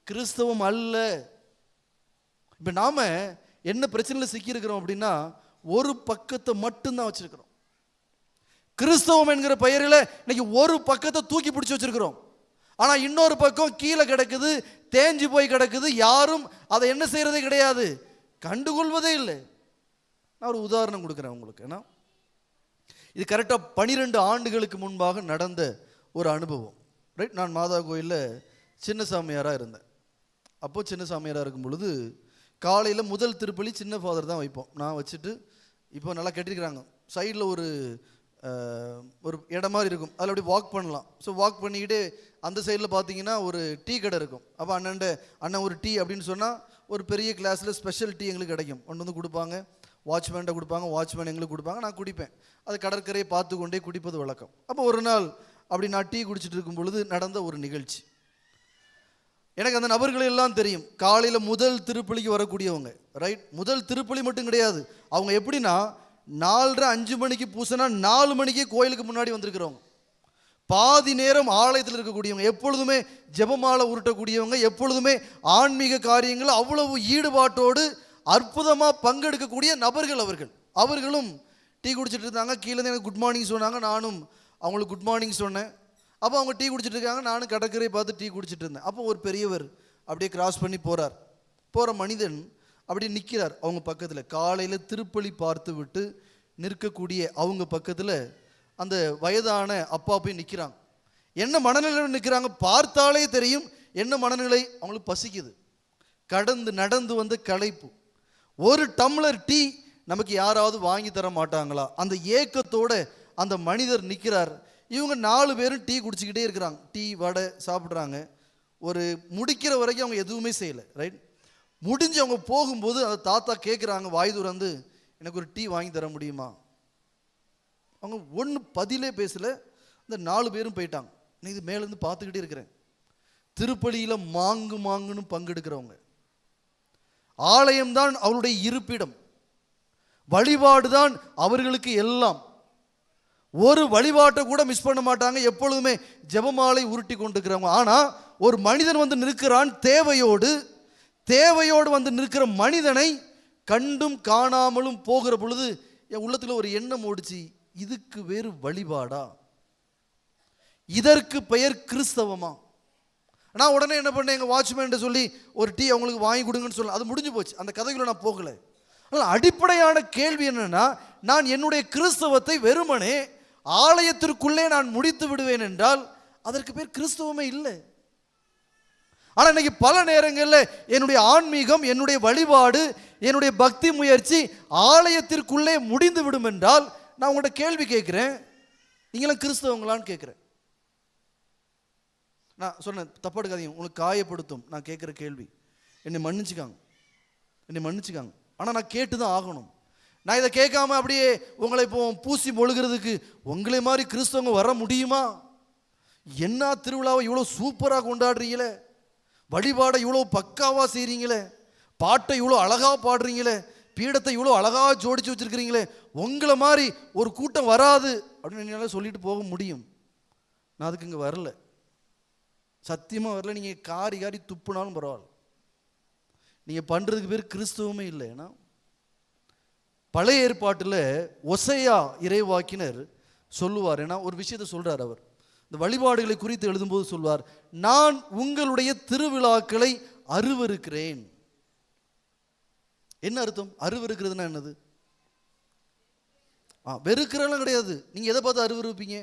கிறிஸ்தவம் அல்ல. இப்போ நாம என்ன பிரச்சனையில் சிக்கியிருக்கிறோம் அப்படின்னா, ஒரு பக்கத்தை மட்டும்தான் வச்சிருக்கிறோம். கிறிஸ்தவம் என்கிற பெயரில் இன்னைக்கு ஒரு பக்கத்தை தூக்கி பிடிச்சி வச்சிருக்கிறோம். ஆனால் இன்னொரு பக்கம் கீழே கிடக்குது, தேஞ்சு போய் கிடக்குது, யாரும் அதை என்ன செய்யறதே கிடையாது, கண்டுகொள்வதே இல்லை. நான் ஒரு உதாரணம் கொடுக்குறேன் உங்களுக்கு. ஏன்னா இது கரெக்டாக 12 ஆண்டுகளுக்கு முன்பாக நடந்த ஒரு அனுபவம். ரைட், நான் மாதா கோயிலில் சின்ன சாமியாராக இருந்தேன். அப்போது சின்ன சாமியாராக இருக்கும் பொழுது காலையில் முதல் திருப்பலி சின்ன ஃபாதர் தான் வைப்போம். நான் வச்சுட்டு, இப்போ நல்லா கட்டிருக்கிறாங்க, சைடில் ஒரு இடம் மாதிரி இருக்கும், அதில் அப்படி வாக் பண்ணலாம். ஸோ வாக் பண்ணிக்கிட்டு அந்த சைடில் பார்த்தீங்கன்னா ஒரு டீ கடை இருக்கும். அப்போ அண்ணன் ஒரு டீ அப்படின்னு சொன்னால் ஒரு பெரிய கிளாஸில் ஸ்பெஷல் டீ எங்களுக்கு கிடைக்கும், கொண்டு வந்து கொடுப்பாங்க. வாட்ச்மேன்கிட்ட கொடுப்பாங்க, வாட்ச்மேன் எங்களுக்கு கொடுப்பாங்க, நான் குடிப்பேன். அது கடற்கரையை பார்த்து கொண்டே குடிப்பது வழக்கம். அப்போ ஒரு நாள் அப்படி நான் டீ குடிச்சிட்டு இருக்கும் பொழுது நடந்த ஒரு நிகழ்ச்சி. எனக்கு அந்த நபர்கள் எல்லாம் தெரியும், காலையில் முதல் திருப்பலிக்கு வரக்கூடியவங்க. ரைட், முதல் திருப்பலி மட்டும் கிடையாது, அவங்க எப்படின்னா 4:30-5 மணிக்கு பூசினா 4 மணிக்கே கோயிலுக்கு முன்னாடி வந்திருக்கிறவங்க, பாதி நேரம் ஆலயத்தில் இருக்கக்கூடியவங்க, எப்பொழுதுமே ஜெபமாலை உருட்டக்கூடியவங்க, எப்பொழுதுமே ஆன்மீக காரியங்கள் அவ்வளவு ஈடுபாட்டோடு அற்புதமாக பங்கெடுக்கக்கூடிய நபர்கள் அவர்கள். அவர்களும் டீ குடிச்சிட்டு இருந்தாங்க. கீழே எனக்கு குட் மார்னிங் சொன்னாங்க, நானும் அவங்களுக்கு குட் மார்னிங் சொன்னேன். அப்போ அவங்க டீ குடிச்சிட்டு இருக்காங்க, நானும் கடற்கரை பார்த்து டீ குடிச்சிட்டு இருந்தேன். அப்போ ஒரு பெரியவர் அப்படியே கிராஸ் பண்ணி போகிற மனிதன் அப்படி நிற்கிறார் அவங்க பக்கத்தில். காலையில் திருப்பலி பார்த்து விட்டு நிற்கக்கூடிய அவங்க பக்கத்தில் அந்த வயதான அப்பா போய் நிற்கிறாங்க. என்ன மனநிலையில் நிற்கிறாங்க பார்த்தாலே தெரியும், என்ன மனநிலை, அவங்களுக்கு பசிக்குது, நடந்து வந்து களைப்பு. ஒரு டம்ளர் டீ நமக்கு யாராவது வாங்கி தர மாட்டாங்களா? அந்த ஏக்கத்தோட அந்த மனிதர் நிற்கிறார். இவங்க 4 பேரும் டீ குடிச்சிக்கிட்டே இருக்கிறாங்க, டீ வடை சாப்பிட்றாங்க. ஒரு முடிக்கிற வரைக்கும் அவங்க எதுவுமே செய்யலை. ரைட், முடிஞ்சு அவங்க போகும்போது அந்த தாத்தா கேட்குறாங்க வாய் துறந்து, எனக்கு ஒரு டீ வாங்கி தர முடியுமா? அவங்க ஒன்று பதிலே பேசலை. இந்த 4 பேரும் போயிட்டாங்க. நான் இது மேலேருந்து பார்த்துக்கிட்டே இருக்கிறேன். திருப்பலியில் மாங்குன்னு பங்கெடுக்கிறவங்க, ஆலயம்தான் அவருடைய இருப்பிடம், வழிபாடுதான் அவர்களுக்கு எல்லாம். ஒரு வழிபாட்டை கூட மிஸ் பண்ண மாட்டாங்க, எப்பொழுதுமே ஜெபமாலை உருட்டி கொண்டிருக்கிறவங்க. ஆனால் ஒரு மனிதன் வந்து நிற்கிறான், தேவையோடு வந்து நிற்கிற மனிதனை கண்டும் காணாமலும் போகிற பொழுது என் உள்ளத்தில் ஒரு எண்ணம் ஓடிச்சு, இதுக்கு வேறு வழிபாடா? இதற்கு பெயர் கிறிஸ்தவமா? நான் உடனே என்ன பண்ணேன், எங்கள் வாட்ச்மேன் சொல்லி ஒரு டீ அவங்களுக்கு வாங்கி கொடுங்கன்னு சொல்ல, அது முடிஞ்சு போச்சு. அந்த கதைக்குள்ள நான் போகலை. ஆனால் அடிப்படையான கேள்வி என்னன்னா, நான் என்னுடைய கிறிஸ்தவத்தை வெறுமனே ஆலயத்திற்குள்ளே நான் முடித்து விடுவேன் என்றால் அதற்கு பேர் கிறிஸ்தவமே இல்லை. ஆனால் இன்னைக்கு பல நேரங்களில் என்னுடைய ஆன்மீகம், என்னுடைய வழிபாடு, என்னுடைய பக்தி முயற்சி ஆலயத்திற்குள்ளே முடிந்து விடும் என்றால் நான் உங்கள்கிட்ட கேள்வி கேட்குறேன், நீங்களும் கிறிஸ்தவங்களான்னு கேட்குறேன். நான் சொன்னேன், தப்பா எடுக்காதீங்க, உங்களுக்கு காயப்படுத்தும் நான் கேட்குற கேள்வி. என்னை மன்னிச்சுக்காங்க. ஆனால் நான் கேட்டு தான் ஆகணும். நான் இதை கேட்காம அப்படியே உங்களை இப்போ பூசி மொழுகிறதுக்கு உங்களை மாதிரி கிறிஸ்தவங்க வர முடியுமா? என்ன திருவிழாவை இவ்வளோ சூப்பராக கொண்டாடுறீங்களே, வழிபாடை இவ்வளோ பக்காவாக செய்கிறீங்களே, பாட்டை இவ்வளோ அழகாக பாடுறீங்களே, பீடத்தை இவ்வளோ அழகாக ஜோடிச்சு வச்சுருக்கிறீங்களே, உங்களை மாதிரி ஒரு கூட்டம் வராது அப்படின்னு என்னால் சொல்லிட்டு போக முடியும். நான் அதுக்கு இங்கே வரல, சத்தியமாக வரல. நீங்கள் காரி துப்புனாலும் பரவாயில்ல, நீங்கள் பண்ணுறதுக்கு பேர் கிறிஸ்தவமே இல்லை. ஏன்னா பழைய ஏற்பாட்டில் ஒசையா இறைவாக்கினர் சொல்லுவார். ஏன்னா ஒரு விஷயத்தை சொல்கிறார் அவர், இந்த வழிபாடுகளை குறித்து எழுதும்போது சொல்வார், நான் உங்களுடைய திருவிழாக்களை அருவருக்கிறேன். என்ன அர்த்தம்? அருவருக்கிறதுனா என்னது? வெறுக்கிறெல்லாம் கிடையாது. நீங்கள் எதை பார்த்து அருவருப்பீங்க?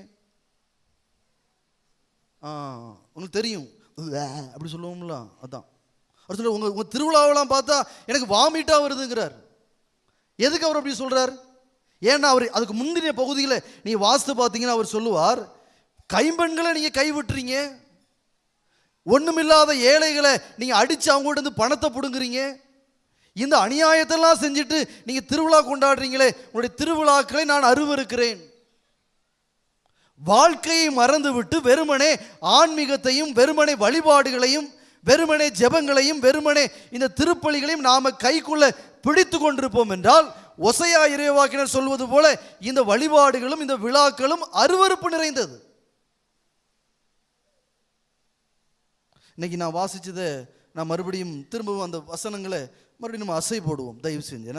உங்களுக்கு தெரியும் அப்படி சொல்லுவோம்ல, அதான் அவர் சொல்ல. உங்கள் திருவிழாவெல்லாம் பார்த்தா எனக்கு வாமிட்டாக வருதுங்கிறார். எதுக்கு அவர் அப்படி சொல்கிறார்? ஏன்னா அவர் அதுக்கு முந்தின பகுதியில் நீங்கள் வாஸ்து பார்த்தீங்கன்னா அவர் சொல்லுவார், கைம்பெண்களை நீங்கள் கைவிட்டுறீங்க, ஒன்றுமில்லாத ஏழைகளை நீங்கள் அடித்து அவங்கள்ட்ட இருந்து பணத்தை பிடுங்குறீங்க, இந்த அநியாயத்தெல்லாம் செஞ்சுட்டு நீங்கள் திருவிழா கொண்டாடுறீங்களே, உங்களுடைய திருவிழாக்களை நான் அருவருக்கிறேன். வாழ்க்கையை மறந்துவிட்டு வெறுமனே ஆன்மீகத்தையும், வெறுமனே வழிபாடுகளையும், வெறுமனே ஜெபங்களையும், வெறுமனே இந்த திருப்பலிகளையும் நாம கைக்குள்ள பிடித்து கொண்டிருப்போம் என்றால், ஒசையா இறைவாக்கினர் சொல்வது போல இந்த வழிபாடுகளும் இந்த விழாக்களும் அருவருப்பு நிறைந்தது. இன்னைக்கு நான் வாசிச்சதை நான் மறுபடியும் திரும்பவும் அந்த வசனங்களை மறுபடியும் நம்ம அசை போடுவோம் தயவு செஞ்சு.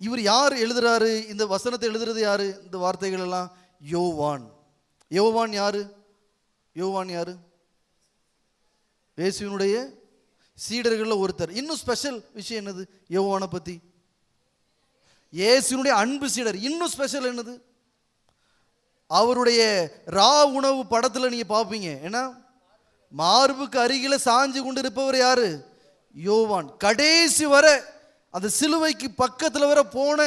இவர் யார் எழுதுறாரு? இந்த வசனத்தை எழுதுறது யாரு? இந்த வார்த்தைகள் எல்லாம் யோவான். யோவான் யாரு? இயேசுவினுடைய சீடர்களில் ஒருத்தர். இன்னும் ஸ்பெஷல் விஷயம் என்னது யோவானை பத்தி? இயேசுவினுடைய அன்பு சீடர். இன்னும் ஸ்பெஷல் என்னது? அவருடைய ரா உணவு படத்தில் நீங்க பார்ப்பீங்க, ஏன்னா மார்புக்கு அருகில சாஞ்சு கொண்டு இருப்பவர் யாரு? யோவான். கடைசி வரை அந்த சிலுவைக்கு பக்கத்தில் வர போன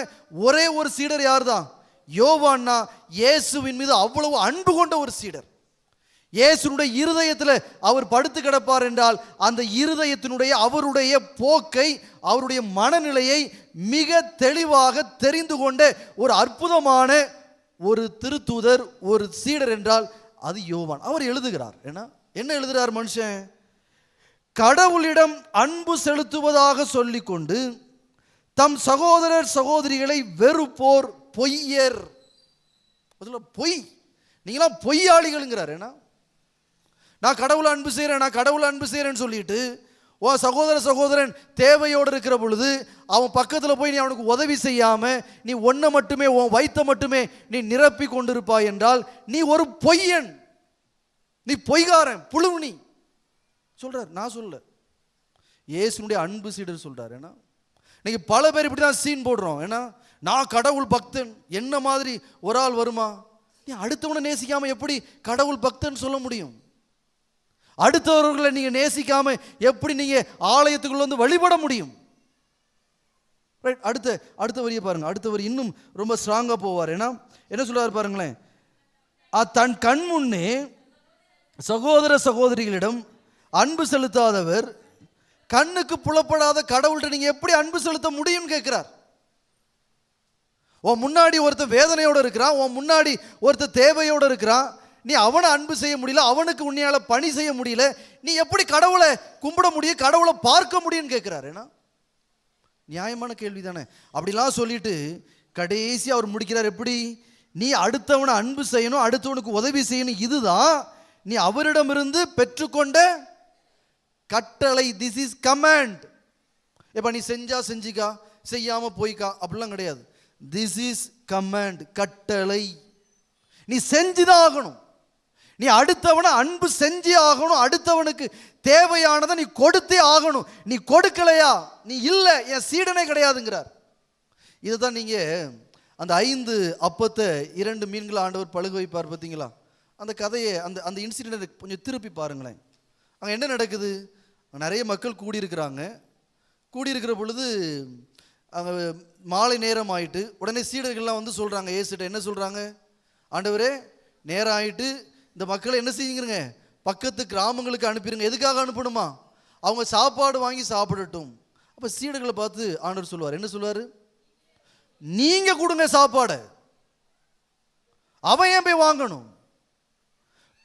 ஒரே ஒரு சீடர் யார் தான்? யோவான்னா இயேசுவின் மீது அவ்வளவு அன்பு கொண்ட ஒரு சீடர். இயேசுனுடைய இருதயத்தில் அவர் படுத்து கிடப்பார் என்றால் அந்த இருதயத்தினுடைய அவருடைய போக்கை, அவருடைய மனநிலையை மிக தெளிவாக தெரிந்து கொண்ட ஒரு அற்புதமான ஒரு திருத்தூதர், ஒரு சீடர் என்றால் அது யோவான். அவர் எழுதுகிறார். என்ன எழுதுகிறார் மனுஷன்? கடவுளிடம் அன்பு செலுத்துவதாக சொல்லிக்கொண்டு தம் சகோதரர் சகோதரிகளை வெறுப்போர் பொய்யர். பொய், நீங்களாம் பொய்யாளிகள்ங்கிறார். நான் கடவுளை அன்பு செய்கிறேன்னு சொல்லிட்டு உன் சகோதரன் தேவையோடு இருக்கிற பொழுது அவன் பக்கத்தில் போய் நீ அவனுக்கு உதவி செய்யாம நீ ஒன்றை மட்டுமே, உன் வயிற்றை மட்டுமே நீ நிரப்பி கொண்டிருப்பாய் என்றால் நீ ஒரு பொய்யன், நீ பொய்காரன், புழுவுனி சொல்றார். நான் சொல்ல, இயேசுனுடைய அன்பு சீடர் சொல்றார். இன்னைக்கு பல பேர் இப்படி தான் சீன் போடுறோம். நான் கடவுள் பக்தன், என்ன மாதிரி ஒரு ஆள் வருமா? நீ அடுத்தவனை நேசிக்காம எப்படி கடவுள் பக்தன் சொல்ல முடியும்? அடுத்தவர்களை நீங்க நேசிக்காம எப்படி நீங்க ஆலயத்துக்குள்ள வந்து வழிபட முடியும்? அடுத்த வரியை பாருங்க. அடுத்த வரி இன்னும் ரொம்ப ஸ்ட்ராங்கா போவார். என்ன சொல்றாரு பாருங்களேன். தன் கண் முன்னே சகோதர சகோதரிகளிடம் அன்பு செலுத்தாதவர் கண்ணுக்கு புலப்படாத கடவுள்கிட்ட நீங்க எப்படி அன்பு செலுத்த முடியும் கேட்கிறார். உன் முன்னாடி ஒருத்தர் வேதனையோட இருக்கிறான், உன் முன்னாடி ஒருத்தர் தேவையோட இருக்கிறான், நீ அவனை அன்பு செய்ய முடியல, அவனுக்கு உன்னையால பணி செய்ய முடியல, நீ எப்படி கடவுளை கும்பிட முடியும், கடவுளை பார்க்க முடியும்னு கேட்கிறார். நியாயமான கேள்வி தானே? அப்படிலாம் சொல்லிட்டு கடைசி அவர் முடிக்கிறார் எப்படி? நீ அடுத்தவனை அன்பு செய்யணும், அடுத்தவனுக்கு உதவி செய்யணும், இதுதான் நீ அவரிடமிருந்து பெற்றுக்கொண்ட கட்டளை. This is command. இப்ப நீ செஞ்சா செஞ்சிக்கா, செய்யாம போய்க்கா அப்படிலாம் கிடையாது. திஸ் இஸ் கமாண்ட், கட்டளை. நீ செஞ்சுதான் ஆகணும். நீ அடுத்தவனை அன்பு செஞ்சே ஆகணும். அடுத்தவனுக்கு தேவையானதை நீ கொடுத்தே ஆகணும். நீ கொடுக்கலையா நீ இல்லை, என் சீடனே கிடையாதுங்கிறார். இதுதான் நீங்கள் அந்த 5 அப்பத்தை 2 மீன்களை ஆண்டவர் பழுக வைப்பார் பார்த்தீங்களா? அந்த கதையை அந்த இன்சிடென்ட் கொஞ்சம் திருப்பி பாருங்களேன். அங்கே என்ன நடக்குது? நிறைய மக்கள் கூடியிருக்கிறாங்க. கூடியிருக்கிற பொழுது அங்கே மாலை நேரம் ஆயிட்டு உடனே சீடர்கள்லாம் வந்து சொல்கிறாங்க, ஏசுட்ட என்ன சொல்கிறாங்க? ஆண்டவரே, நேரம் ஆயிட்டு இந்த மக்களை என்ன செய்யுங்கிறங்க, பக்கத்து கிராமங்களுக்கு அனுப்பிடுங்க. எதுக்காக அனுப்பணுமா? அவங்க சாப்பாடு வாங்கி சாப்பிடட்டும். அப்போ சீடர்களை பார்த்து ஆண்டவர் சொல்லுவார், என்ன சொல்லுவார்? நீங்க கொடுங்க சாப்பாடு, அவன் ஏன் போய் வாங்கணும்?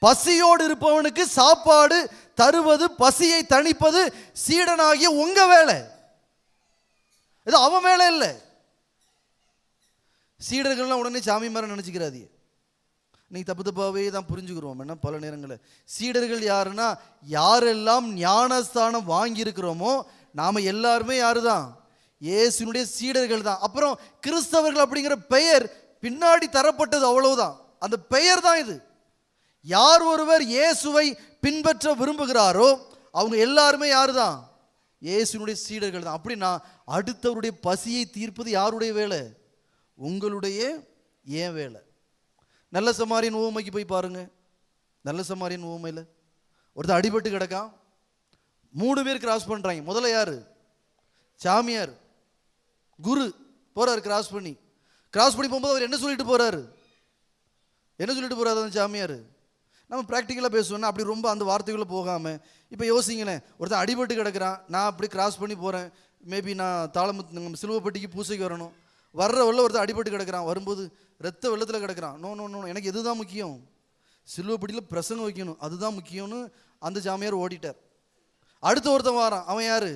பசியோடு இருப்பவனுக்கு சாப்பாடு தருவது, பசியை தணிப்பது சீடனாகிய உங்க வேலை. இது அவன் வேலை இல்லை. சீடர்கள்லாம் உடனே சாமி மாதிரி நினைச்சுக்கிறாதீங்க. நீங்க தப்பு தப்பாவே தான் புரிஞ்சுக்கிறோம். என்ன பல நேரங்களில் சீடர்கள் யாருன்னா, யாரெல்லாம் ஞானஸ்தானம் வாங்கி இருக்கிறோமோ நாம எல்லாருமே யாரு தான்? இயேசுனுடைய சீடர்கள் தான். அப்புறம் கிறிஸ்தவர்கள் அப்படிங்கிற பெயர் பின்னாடி தரப்பட்டது, அவ்வளவுதான். அந்த பெயர் தான் இது. யார் ஒருவர் இயேசுவை பின்பற்ற விரும்புகிறாரோ அவங்க எல்லாருமே யாரு தான்? இயேசுனுடைய சீடர்கள் தான். அப்படின்னா அடுத்தவருடைய பசியை தீர்ப்பது யாருடைய வேலை? உங்களுடைய ஏன் வேலை. நல்ல சமாரியன் உவமைக்கு போய் பாருங்க. நல்ல சமாரியன் உவமையில் ஒருத்தர் அடிபட்டு கிடக்கான். 3 பேர் கிராஸ் பண்றாங்க. முதல்ல யாரு? சாமியார் குரு போறாரு. கிராஸ் பண்ணி போகும்போது அவர் என்ன சொல்லிட்டு போறாரு? என்ன சொல்லிட்டு போறாரு அந்த சாமியார்? நம்ம ப்ராக்டிக்கலாக பேசுவோம்னா அப்படி ரொம்ப அந்த வார்த்தைக்குள்ளே போகாமல், இப்போ யோசிங்களேன், ஒருத்தன் அடிபட்டு கிடக்கிறான், நான் அப்படி கிராஸ் பண்ணி போகிறேன், மேபி நான் தாளமுத்து சிலுவைப்பட்டிக்கு பூசைக்கு வரணும், வர்ற வெள்ள ஒருத்தன் அடிபட்டு கிடக்கிறான், வரும்போது ரத்த வெள்ளத்தில் கிடக்கிறான், நோ நோ நோ எனக்கு எதுதான் முக்கியம்? சிலுவைப்பட்டியில் பிரசங்கம் வைக்கணும், அதுதான் முக்கியம்னு அந்த சாமியார் ஓடிட்டார். அடுத்த ஒருத்தன் வாரான். அவன் யார்?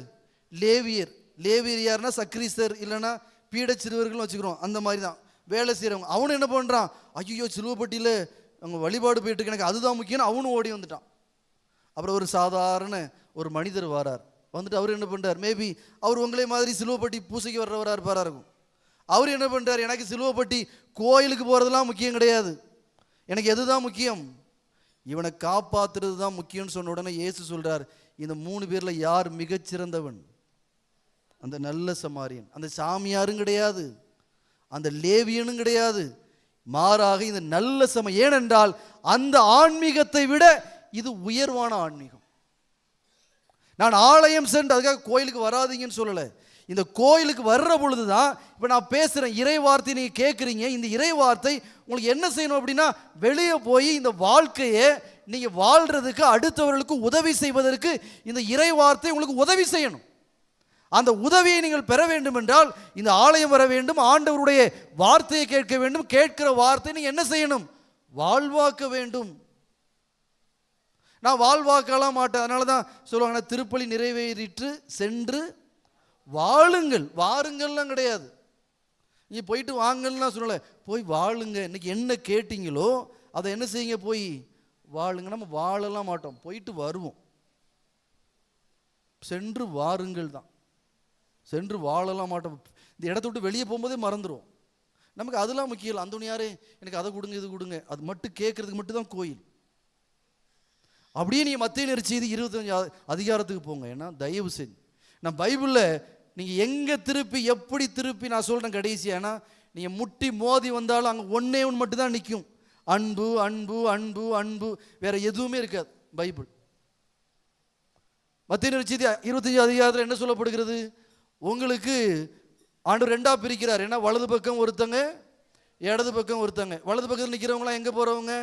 லேவியர். லேவியர் யாருன்னா சக்ரீஸ்தர், இல்லைன்னா பீட சிறுவர்கள்னு வச்சுக்கிறோம், அந்த மாதிரி தான் வேலை செய்கிறவங்க. அவனு என்ன பண்ணுறான்? ஐயோ சிலுவைப்பட்டியில் அவங்க வழிபாடு போயிட்டு இருக்கு, எனக்கு அதுதான் முக்கியம், அவனும் ஓடி வந்துட்டான். அப்புறம் ஒரு சாதாரண ஒரு மனிதர் வரார். வந்துட்டு அவர் என்ன பண்ணுறார்? மேபி அவர் உங்களே மாதிரி சிலுவைப்பட்டி பூசைக்கு வர்றவராக இருப்பாரா இருக்கும். அவர் என்ன பண்ணுறார்? எனக்கு சிலுவைப்பட்டி கோயிலுக்கு போகிறதுலாம் முக்கியம் கிடையாது, எனக்கு எதுதான் முக்கியம்? இவனை காப்பாற்றுறது தான் முக்கியம்னு சொன்ன உடனே இயேசு சொல்கிறார், இந்த 3 பேரில் யார் மிகச்சிறந்தவன்? அந்த நல்ல சமாரியன். அந்த சாமியாரும் கிடையாது, அந்த லேவியனும் கிடையாது, மாறாக இந்த நல்ல ஏனென்றால் அந்த ஆன்மீகத்தை விட இது உயர்வான ஆன்மீகம். நான் ஆலயம் சென்று அதுக்காக கோயிலுக்கு வராதீங்கன்னு சொல்லலை. இந்த கோயிலுக்கு வர்ற பொழுதுதான் இப்போ நான் பேசுகிறேன், இறை வார்த்தை நீங்கள் கேட்குறீங்க. இந்த இறை வார்த்தை உங்களுக்கு என்ன செய்யணும் அப்படின்னா, வெளியே போய் இந்த வாழ்க்கையை நீங்கள் வாழ்கிறதுக்கு, அடுத்தவர்களுக்கு உதவி செய்வதற்கு இந்த இறை வார்த்தை உங்களுக்கு உதவி செய்யணும். அந்த உதவியை நீங்கள் பெற வேண்டும் என்றால் இந்த ஆலயம் வர வேண்டும், ஆண்டவருடைய வார்த்தையை கேட்க வேண்டும். கேட்கிற வார்த்தை நீங்கள் என்ன செய்யணும்? வாழ்வாக்க வேண்டும். நான் வாழ்வாக்கலாம் மாட்டேன். அதனால தான் சொல்லுவாங்க, திருப்பலி நிறைவேறிற்று சென்று வாழுங்கள். வாருங்கள்லாம் கிடையாது, நீ போயிட்டு வாங்கலாம் சொல்லலை, போய் வாழுங்க. இன்னைக்கு என்ன கேட்டீங்களோ அதை என்ன செய்யுங்க? போய் வாழுங்க. நம்ம வாழலாம் மாட்டோம், போயிட்டு வருவோம். சென்று வாருங்கள் தான், சென்று வாழலாம் மாட்டோம். இந்த இடத்த விட்டு வெளியே போகும்போதே மறந்துடும். நமக்கு அதெல்லாம் முக்கியம் இல்லை. அந்தோனியாரே எனக்கு அதை கொடுங்க, இது கொடுங்க, அது மட்டும் கேட்கறதுக்கு மட்டும் தான் கோயில். அப்படியே நீங்கள் மத்திய நெறிச்செய்தி 25 அதிகாரத்துக்கு போங்க. ஏன்னா தயவு செஞ்சு நான் பைபிளில் நீங்கள் எங்கே திருப்பி எப்படி திருப்பி நான் சொல்கிறேன் கடைசியாக, ஏன்னா நீங்கள் முட்டி மோதி வந்தாலும் அங்கே ஒன்றே ஒன்று மட்டும் தான் நிற்கும், அன்பு அன்பு அன்பு அன்பு, வேற எதுவுமே இருக்காது பைபிள். மத்திய நெறிச்செய்தி 25 அதிகாரத்தில் என்ன சொல்லப்படுகிறது? உங்களுக்கு ஆண்டவர் 2ஆ பிரிக்கிறார். ஏன்னா வலது பக்கம் ஒருத்தங்க, இடது பக்கம் ஒருத்தங்க. வலது பக்கத்தில் நிற்கிறவங்களாம் எங்கே போகிறவங்க?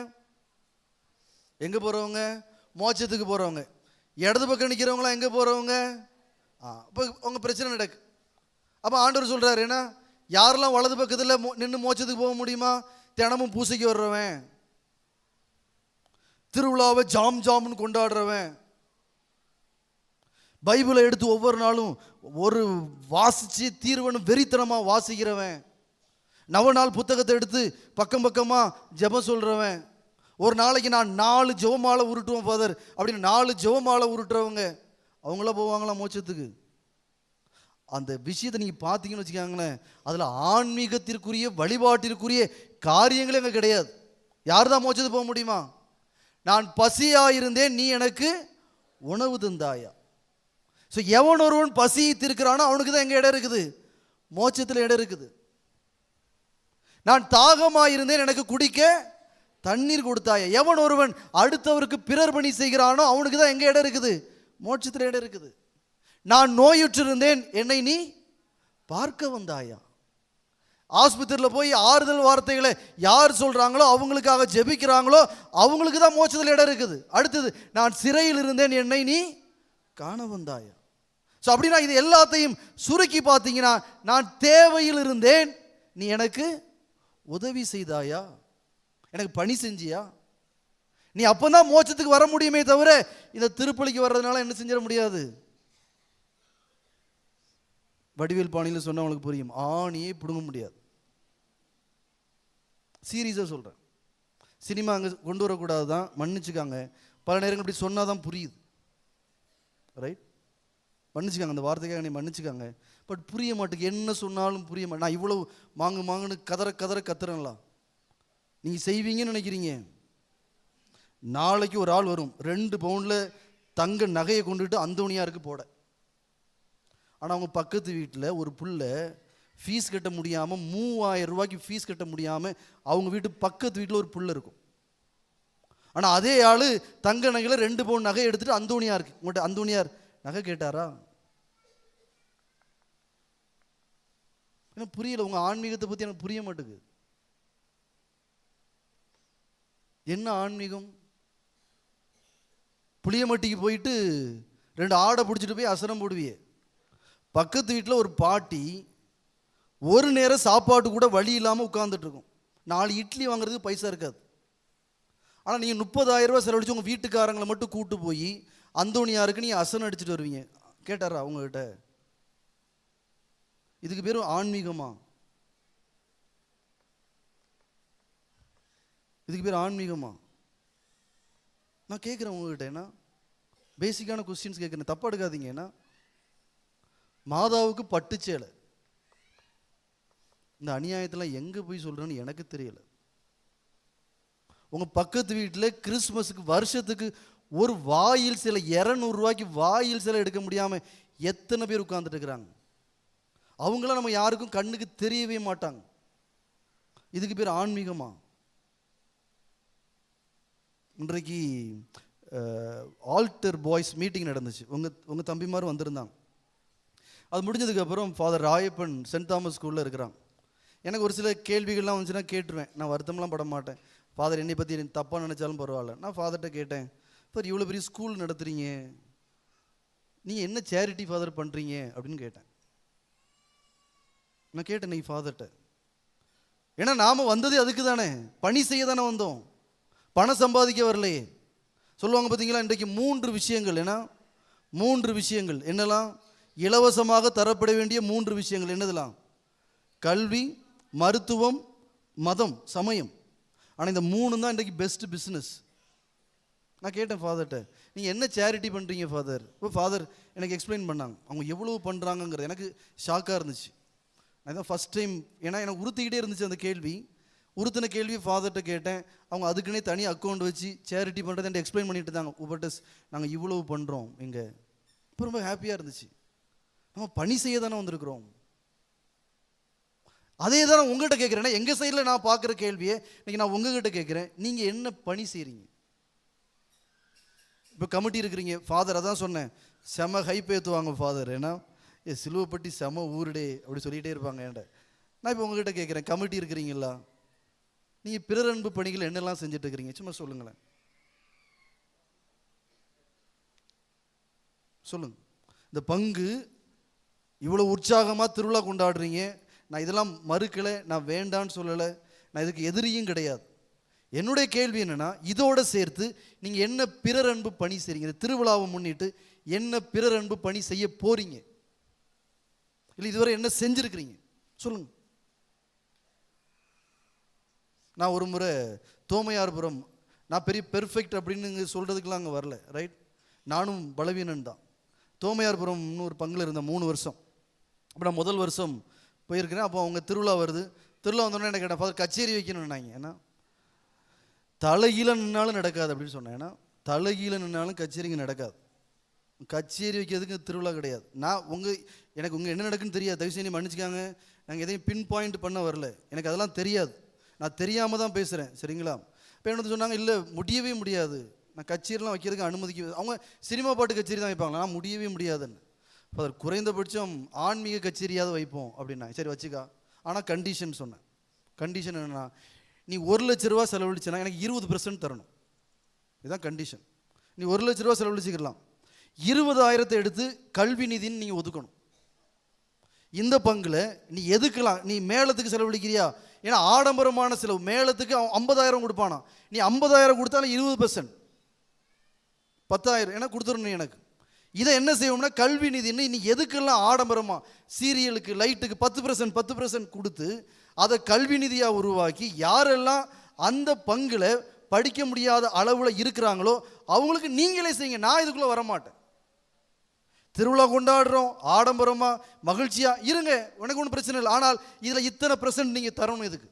எங்கே போகிறவங்க? மோட்சத்துக்கு போகிறவங்க. இடது பக்கம் நிற்கிறவங்களாம் எங்கே போகிறவங்க? இப்போ உங்கள் பிரச்சனை நடக்கு. அப்போ ஆண்டவர் சொல்கிறார், ஏன்னா யாரெல்லாம் வலது பக்கத்தில் நின்று மோட்சத்துக்கு போக முடியுமா? தினமும் பூசைக்கு வர்றவன், திருவிழாவை ஜாம் ஜாம்னு கொண்டாடுறவன், பைபிளை எடுத்து ஒவ்வொரு நாளும் ஒரு வாசித்து தீர்வனும் வெறித்தனமாக வாசிக்கிறவன், நவநாள் புத்தகத்தை எடுத்து பக்கம் பக்கமாக ஜெபம் சொல்கிறவன், ஒரு நாளைக்கு நான் 4 ஜெபமாலை உருட்டுவோம் ஃபாதர் அப்படின்னு 4 ஜெபமாலை உருட்டுறவங்க, அவங்களாம் போவாங்களா மோட்சத்துக்கு? அந்த விஷயத்தை நீங்கள் பார்த்தீங்கன்னு வச்சுக்காங்களேன், அதில் ஆன்மீகத்திற்குரிய வழிபாட்டிற்குரிய காரியங்களே அங்கே கிடையாது. யார் தான் மோட்சத்துக்கு போக முடியுமா? நான் பசியாயிருந்தேன், நீ எனக்கு உணவு தந்தாயா. ஸோ எவன் ஒருவன் பசியை தீர்க்கிறானோ அவனுக்கு தான் எங்கே இடம் இருக்குது? மோட்சத்தில் இடம் இருக்குது. நான் தாகமாயிருந்தேன், எனக்கு குடிக்க தண்ணீர் கொடுத்தாயா. எவன் ஒருவன் அடுத்தவருக்கு பிறர் பணி செய்கிறானோ அவனுக்கு தான் எங்கே இடம் இருக்குது? மோட்சத்தில் இடம் இருக்குது. நான் நோயுற்றிருந்தேன், என்னை நீ பார்க்க வந்தாயா. ஆஸ்பத்திரியில் போய் ஆறுதல் வார்த்தைகளை யார் சொல்கிறாங்களோ அவங்களுக்காக ஜெபிக்கிறாங்களோ அவங்களுக்கு தான் மோட்சத்தில் இடம் இருக்குது. அடுத்தது, நான் சிறையில் இருந்தேன், என்னை நீ காண வந்தாயா. ஸோ அப்படின்னா இது எல்லாத்தையும் சுருக்கி பார்த்தீங்கன்னா, நான் தேவையில் இருந்தேன், நீ எனக்கு உதவி செய்தாயா, எனக்கு பணி செஞ்சியா. நீ அப்போ தான் மோட்சத்துக்கு வர முடியுமே தவிர இந்த திருப்பலிக்கு வர்றதுனால என்ன செஞ்சிட முடியாது. வடிவேல் பாணியில் சொன்னால் அவங்களுக்கு புரியும், ஆணியே பிடுங்க முடியாது. சீரியஸாக சொல்கிறேன். சினிமா அங்கே கொண்டு வரக்கூடாது தான், மன்னிச்சுக்காங்க. பல நேரங்கள் இப்படி சொன்னால் தான் புரியுது. ரைட், மன்னிச்சுக்காங்க, அந்த வார்த்தைக்காக நீ மன்னிச்சுக்காங்க. பட் புரிய மாட்டேங்க, என்ன சொன்னாலும் புரிய மாட்டேன். நான் இவ்வளோ மாங்குன்னு கத்துறேன்ல, நீங்கள் செய்வீங்கன்னு நினைக்கிறீங்க. நாளைக்கு ஒரு ஆள் வரும் 2 பவுண்டில் தங்க நகையை கொண்டுட்டு அந்தோனியாருக்கு போட. ஆனால் அவங்க பக்கத்து வீட்டில் ஒரு புள்ள ஃபீஸ் கட்ட முடியாமல் 3000 ரூபாய்க்கு ஃபீஸ் கட்ட முடியாமல் அவங்க வீட்டு பக்கத்து வீட்டில் ஒரு புள்ள இருக்கும். ஆனால் அதே ஆள் தங்க நகையில் 2 பவுன் நகை எடுத்துகிட்டு அந்தோனியாருக்கு. உங்கள்கிட்ட அந்தோனியார் நகை கேட்டாரா? எனக்கு புரியல. உங்கள் ஆன்மீகத்தை பற்றி எனக்கு புரிய மாட்டேங்குது. என்ன ஆன்மீகம்? புளியமட்டிக்கு போயிட்டு 2 ஆடை பிடிச்சிட்டு போய் அசனம் போடுவியே. பக்கத்து வீட்டில் ஒரு பாட்டி ஒரு நேரம் சாப்பாடு கூட வழி இல்லாமல் உட்கார்ந்துட்டு இருக்கும். 4 இட்லி வாங்குறதுக்கு பைசா இருக்காது. ஆனால் நீங்கள் 30,000 ரூபா செலவழிச்சு உங்கள் வீட்டுக்காரங்களை மட்டும் கூட்டு போய் அந்தோனியாருக்கு நீங்கள் அசனம் அடிச்சுட்டு வருவீங்க. கேட்டாரா அவங்ககிட்ட? இதுக்கு பேர் ஆன்மீகமா? இதுக்கு பேர் ஆன்மீகமா? நான் கேட்குறேன் உங்ககிட்ட. ஏன்னா பேசிக்கான கொஸ்டின்ஸ் கேட்குறேன், தப்பா எடுக்காதீங்க. ஏன்னா மாதாவுக்கு பட்டுச்சேலை, இந்த அநியாயத்தில் எங்கே போய் சொல்கிறேன்னு எனக்கு தெரியல. உங்கள் பக்கத்து வீட்டில் கிறிஸ்மஸுக்கு வருஷத்துக்கு ஒரு வாயில் சிலை 200 ரூபாய்க்கு வாயில் சிலை எடுக்க முடியாமல் எத்தனை பேர் உட்கார்ந்துட்டு இருக்கிறாங்க. அவங்களாம் நம்ம யாருக்கும் கண்ணுக்கு தெரியவே மாட்டாங்க. இதுக்கு பேர் ஆன்மீகமா? இன்றைக்கு ஆல்டர் பாய்ஸ் மீட்டிங் நடந்துச்சு. உங்கள் தம்பிமாரும் வந்திருந்தாங்க. அது முடிஞ்சதுக்கப்புறம் ஃபாதர் ராயப்பன் சென்ட் தாமஸ் ஸ்கூலில் இருக்கிறாங்க. எனக்கு ஒரு சில கேள்விகள்லாம் வந்துச்சுன்னா கேட்டுருவேன். நான் வருத்தம்லாம் பட மாட்டேன். ஃபாதர் என்னை பற்றி தப்பாக நினச்சாலும் பரவாயில்ல. நான் ஃபாதர்கிட்ட கேட்டேன், ஃபாதர் இவ்வளோ பெரிய ஸ்கூல் நடத்துகிறீங்க, நீங்கள் என்ன சேரிட்டி ஃபாதர் பண்ணுறீங்க அப்படின்னு கேட்டேன். நான் கேட்டேன் நீ ஃபாதர்கிட்ட. ஏன்னா நாம் வந்ததே அதுக்கு தானே, பணி செய்ய தானே வந்தோம், பணம் சம்பாதிக்க வரலையே. சொல்லுவாங்க பார்த்தீங்களா, இன்றைக்கு 3 விஷயங்கள். ஏன்னா 3 விஷயங்கள் என்னெல்லாம்? இலவசமாக தரப்பட வேண்டிய 3 விஷயங்கள் என்னதெல்லாம்? கல்வி, மருத்துவம், மதம், சமயம். ஆனால் இந்த 3 தான் இன்றைக்கு பெஸ்ட் பிஸ்னஸ். நான் கேட்டேன் ஃபாதர்கிட்ட, நீங்கள் என்ன சேரிட்டி பண்ணுறீங்க ஃபாதர்? இப்போ ஃபாதர் எனக்கு எக்ஸ்பிளைன் பண்ணாங்க அவங்க எவ்வளோ பண்ணுறாங்கங்கிறது. எனக்கு ஷாக்காக இருந்துச்சு. நான் தான் ஃபஸ்ட் டைம், ஏன்னா எனக்கு உறுத்திக்கிட்டே இருந்துச்சு அந்த கேள்வி. உறுத்தின கேள்வி ஃபாதர்கிட்ட கேட்டேன். அவங்க அதுக்குன்னே தனி அக்கௌண்ட் வச்சு சேரிட்டி பண்ணுறதை என்கிட்ட எக்ஸ்பிளைன் பண்ணிட்டு இருந்தாங்க. உபட்டஸ் நாங்கள் இவ்வளவு பண்ணுறோம் இங்கே. இப்போ ரொம்ப ஹாப்பியாக இருந்துச்சு. நம்ம பணி செய்ய தானே வந்திருக்கிறோம். அதே தான் நான் உங்கள்கிட்ட கேட்குறேன். எங்கள் சைடில் நான் பார்க்குற கேள்வியை இன்றைக்கி நான் உங்ககிட்ட கேட்குறேன், நீங்கள் என்ன பணி செய்கிறீங்க? இப்போ கமிட்டி இருக்கிறீங்க ஃபாதர், அதான் சொன்னேன், செம ஹைப் ஏற்றுவாங்க ஃபாதர். ஏன்னா சிலுவைப்பட்டி செம ஊருடே அப்படி சொல்லிகிட்டே இருப்பாங்க என்கிட்ட. நான் இப்போ உங்ககிட்ட கேட்குறேன், கமிட்டி இருக்கிறீங்களா? நீங்கள் பிறர் அன்பு பணிகள் என்னெல்லாம் செஞ்சுட்டு இருக்கிறீங்க? சும்மா சொல்லுங்களேன், சொல்லுங்க. இந்த பங்கு இவ்வளோ உற்சாகமாக திருவிழா கொண்டாடுறீங்க. நான் இதெல்லாம் மறுக்கலை, நான் வேண்டான்னு சொல்லலை, நான் இதுக்கு எதிரியும் கிடையாது. என்னுடைய கேள்வி என்னென்னா, இதோடு சேர்த்து நீங்கள் என்ன பிறர் அன்பு பணி செய்கிறீங்க? திருவிழாவை முன்னிட்டு என்ன பிறர் அன்பு பணி செய்ய போகிறீங்க? இல்லை இதுவரை என்ன செஞ்சுருக்கிறீங்க சொல்லுங்க. நான் ஒரு முறை தோமையார்புரம், நான் பெரிய பெர்ஃபெக்ட் அப்படின்னு சொல்கிறதுக்கெலாம் அங்கே வரல, ரைட், நானும் பலவீனன் தான். தோமையார்புரம்னு ஒரு பங்கில் இருந்தேன் 3 வருஷம். அப்போ நான் முதல் வருஷம் போயிருக்கிறேன். அப்போ அவங்க திருவிழா வருது. திருவிழா வந்தோடனே என்ன கேட்டேன், ஃபாதர் கச்சேரி வைக்கணும்னாங்க. ஏன்னா தலைகீழ நின்னாலும் நடக்காது அப்படின்னு சொன்னேன். ஏன்னா தலைகீழ நின்னாலும் கச்சேரிங்க நடக்காது. கச்சேரி வைக்கிறதுக்கு திருவிழா கிடையாது. எனக்கு உங்கள் என்ன நடக்குன்னு தெரியாது, தயவு செய்து மன்னிச்சுக்காங்க. நாங்கள் எதையும் பின் பாயிண்ட் பண்ண வரல, எனக்கு அதெல்லாம் தெரியாது, நான் தெரியாமல் தான் பேசுகிறேன், சரிங்களா? இப்போ என்ன சொன்னாங்க, இல்லை முடியவே முடியாது, நான் கச்சேரிலாம் வைக்கிறதுக்கு அனுமதிக்க, அவங்க சினிமா பாட்டு கச்சேரி தான் வைப்பாங்களா, நான் முடியவே முடியாதுன்னு. இப்போ அதற்கு குறைந்தபட்சம் ஆன்மீக கச்சேரியாவது வைப்போம் அப்படின்னா, சரி வச்சுக்கா, ஆனால் கண்டிஷன் சொன்னேன். கண்டிஷன் என்னென்னா, நீ 1 லட்ச ரூபா செலவழிச்சுன்னா எனக்கு 20% தரணும், இதுதான் கண்டிஷன். நீ 1 லட்ச ரூபா செலவழிச்சிக்கலாம், 20,000 எடுத்து கல்வி நிதின்னு நீங்கள் ஒதுக்கணும். இந்த பங்கில் நீ எதுக்கலாம், நீ மேளத்துக்கு செலவழிக்கிறியா, ஏன்னா ஆடம்பரமான செலவு, மேளத்துக்கு 50,000 கொடுப்பானா, நீ 50,000 கொடுத்தாலும் 20% 10,000 ஏன்னா கொடுத்துடணும் எனக்கு. இதை என்ன செய்வோம்னா கல்வி நிதின்னு நீ எதுக்கெல்லாம் ஆடம்பரமாக சீரியலுக்கு லைட்டுக்கு 10% கொடுத்து அதை கல்வி நிதியாக உருவாக்கி யாரெல்லாம் அந்த பங்கில் படிக்க முடியாத அளவில் இருக்கிறாங்களோ அவங்களுக்கு நீங்களே செய்யுங்க, நான் இதுக்குள்ளே வரமாட்டேன். திருவிழா கொண்டாடுறோம், ஆடம்பரமாக மகிழ்ச்சியாக இருங்க, உனக்கு ஒன்றும் பிரச்சனை இல்லை, ஆனால் இதில் இத்தனை % நீங்கள் தரணும். இதுக்கு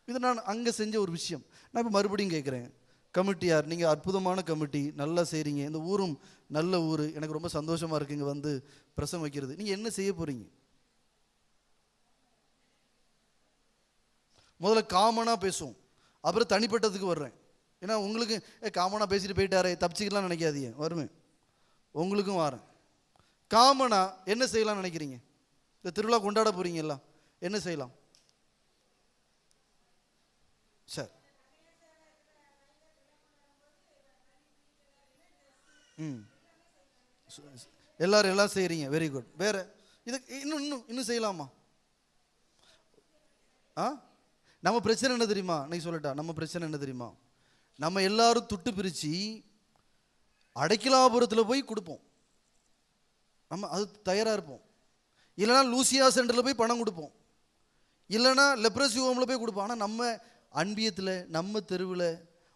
இது நான் அங்கே செஞ்ச ஒரு விஷயம். நான் இப்போ மறுபடியும் கேட்குறேன், கமிட்டியார் நீங்கள் அற்புதமான கமிட்டி, நல்லா செய்கிறீங்க, இந்த ஊரும் நல்ல ஊர், எனக்கு ரொம்ப சந்தோஷமாக இருக்குங்க வந்து பிரசவம் வைக்கிறது. நீங்கள் என்ன செய்ய போகிறீங்க? முதல்ல காமனாக பேசுவோம், அப்புறம் தனிப்பட்டதுக்கு வர்றேன். ஏன்னா உங்களுக்கு காமனாக பேசிட்டு போயிட்டாரே தப்பிச்சிக்கலாம் நினைக்காதீங்க, வருவேன் உங்களுக்கும் வரேன். காமனாக என்ன செய்யலாம்னு நினைக்கிறீங்க? இந்த திருவிழா கொண்டாட போகிறீங்களா, என்ன செய்யலாம்? சரி, எல்லாரும் எல்லாம் செய்கிறீங்க, வெரி குட். வேற இது இன்னும் செய்யலாமா? நம்ம பிரச்சனை என்ன தெரியுமா, இன்னைக்கு சொல்லட்டா, நம்ம பிரச்சனை என்ன தெரியுமா, நம்ம எல்லாரும் துட்டு பிரித்து அடைக்கலாபுரத்தில் போய் கொடுப்போம், நம்ம அது தயாராக இருப்போம். இல்லைனா லூசியா சென்டரில் போய் பணம் கொடுப்போம், இல்லைனா லெப்ரசி ஹோமில் போய் கொடுப்போம். ஆனால் நம்ம அன்பியத்தில் நம்ம தெருவில்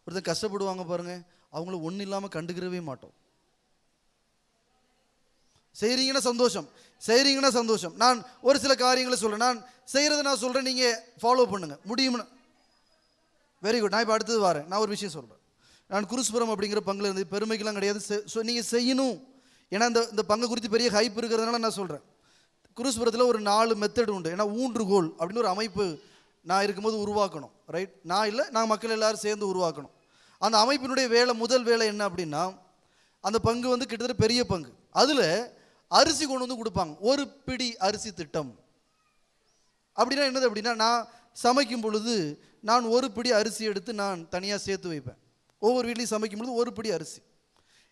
ஒருத்தர் கஷ்டப்படுவாங்க பாருங்கள், அவங்கள ஒன்றும் இல்லாமல் கண்டுக்கிறவே மாட்டோம். செய்கிறீங்கன்னா சந்தோஷம், செய்கிறீங்கன்னா சந்தோஷம். நான் ஒரு சில காரியங்களை சொல்கிறேன், நான் செய்கிறத நான் சொல்கிறேன், நீங்கள் ஃபாலோ பண்ணுங்கள், முடியும்னு. Very good. நான் இப்போ அடுத்தது வரேன், நான் ஒரு விஷயம் சொல்கிறேன். நான் குருஸ்புரம் அப்படிங்கிற பங்கில் இருந்து பெருமைக்கெல்லாம் கிடையாது, நீங்கள் செய்யணும். ஏன்னா இந்த பங்கை குறித்து பெரிய ஹைப் இருக்கிறதுனால நான் சொல்கிறேன். குருஸ்புரத்தில் ஒரு 4 மெத்தட் உண்டு. ஏன்னா ஊன்றுகோல் அப்படின்னு ஒரு அமைப்பு நான் இருக்கும்போது உருவாக்கணும், ரைட்? நான் இல்லை, நாங்கள் மக்கள் எல்லோரும் சேர்ந்து உருவாக்கணும். அந்த அமைப்பினுடைய வேலை, முதல் வேலை என்ன அப்படின்னா, அந்த பங்கு வந்து கிட்டத்தட்ட பெரிய பங்கு, அதில் அரிசி கொண்டு வந்து கொடுப்பாங்க. ஒரு பிடி அரிசி திட்டம் அப்படின்னா என்னது அப்படின்னா, நான் சமைக்கும் பொழுது நான் ஒரு பிடி அரிசி எடுத்து நான் தனியாக சேர்த்து வைப்பேன். ஒவ்வொரு வீட்லையும் சமைக்கும் பொழுது ஒரு பிடி அரிசி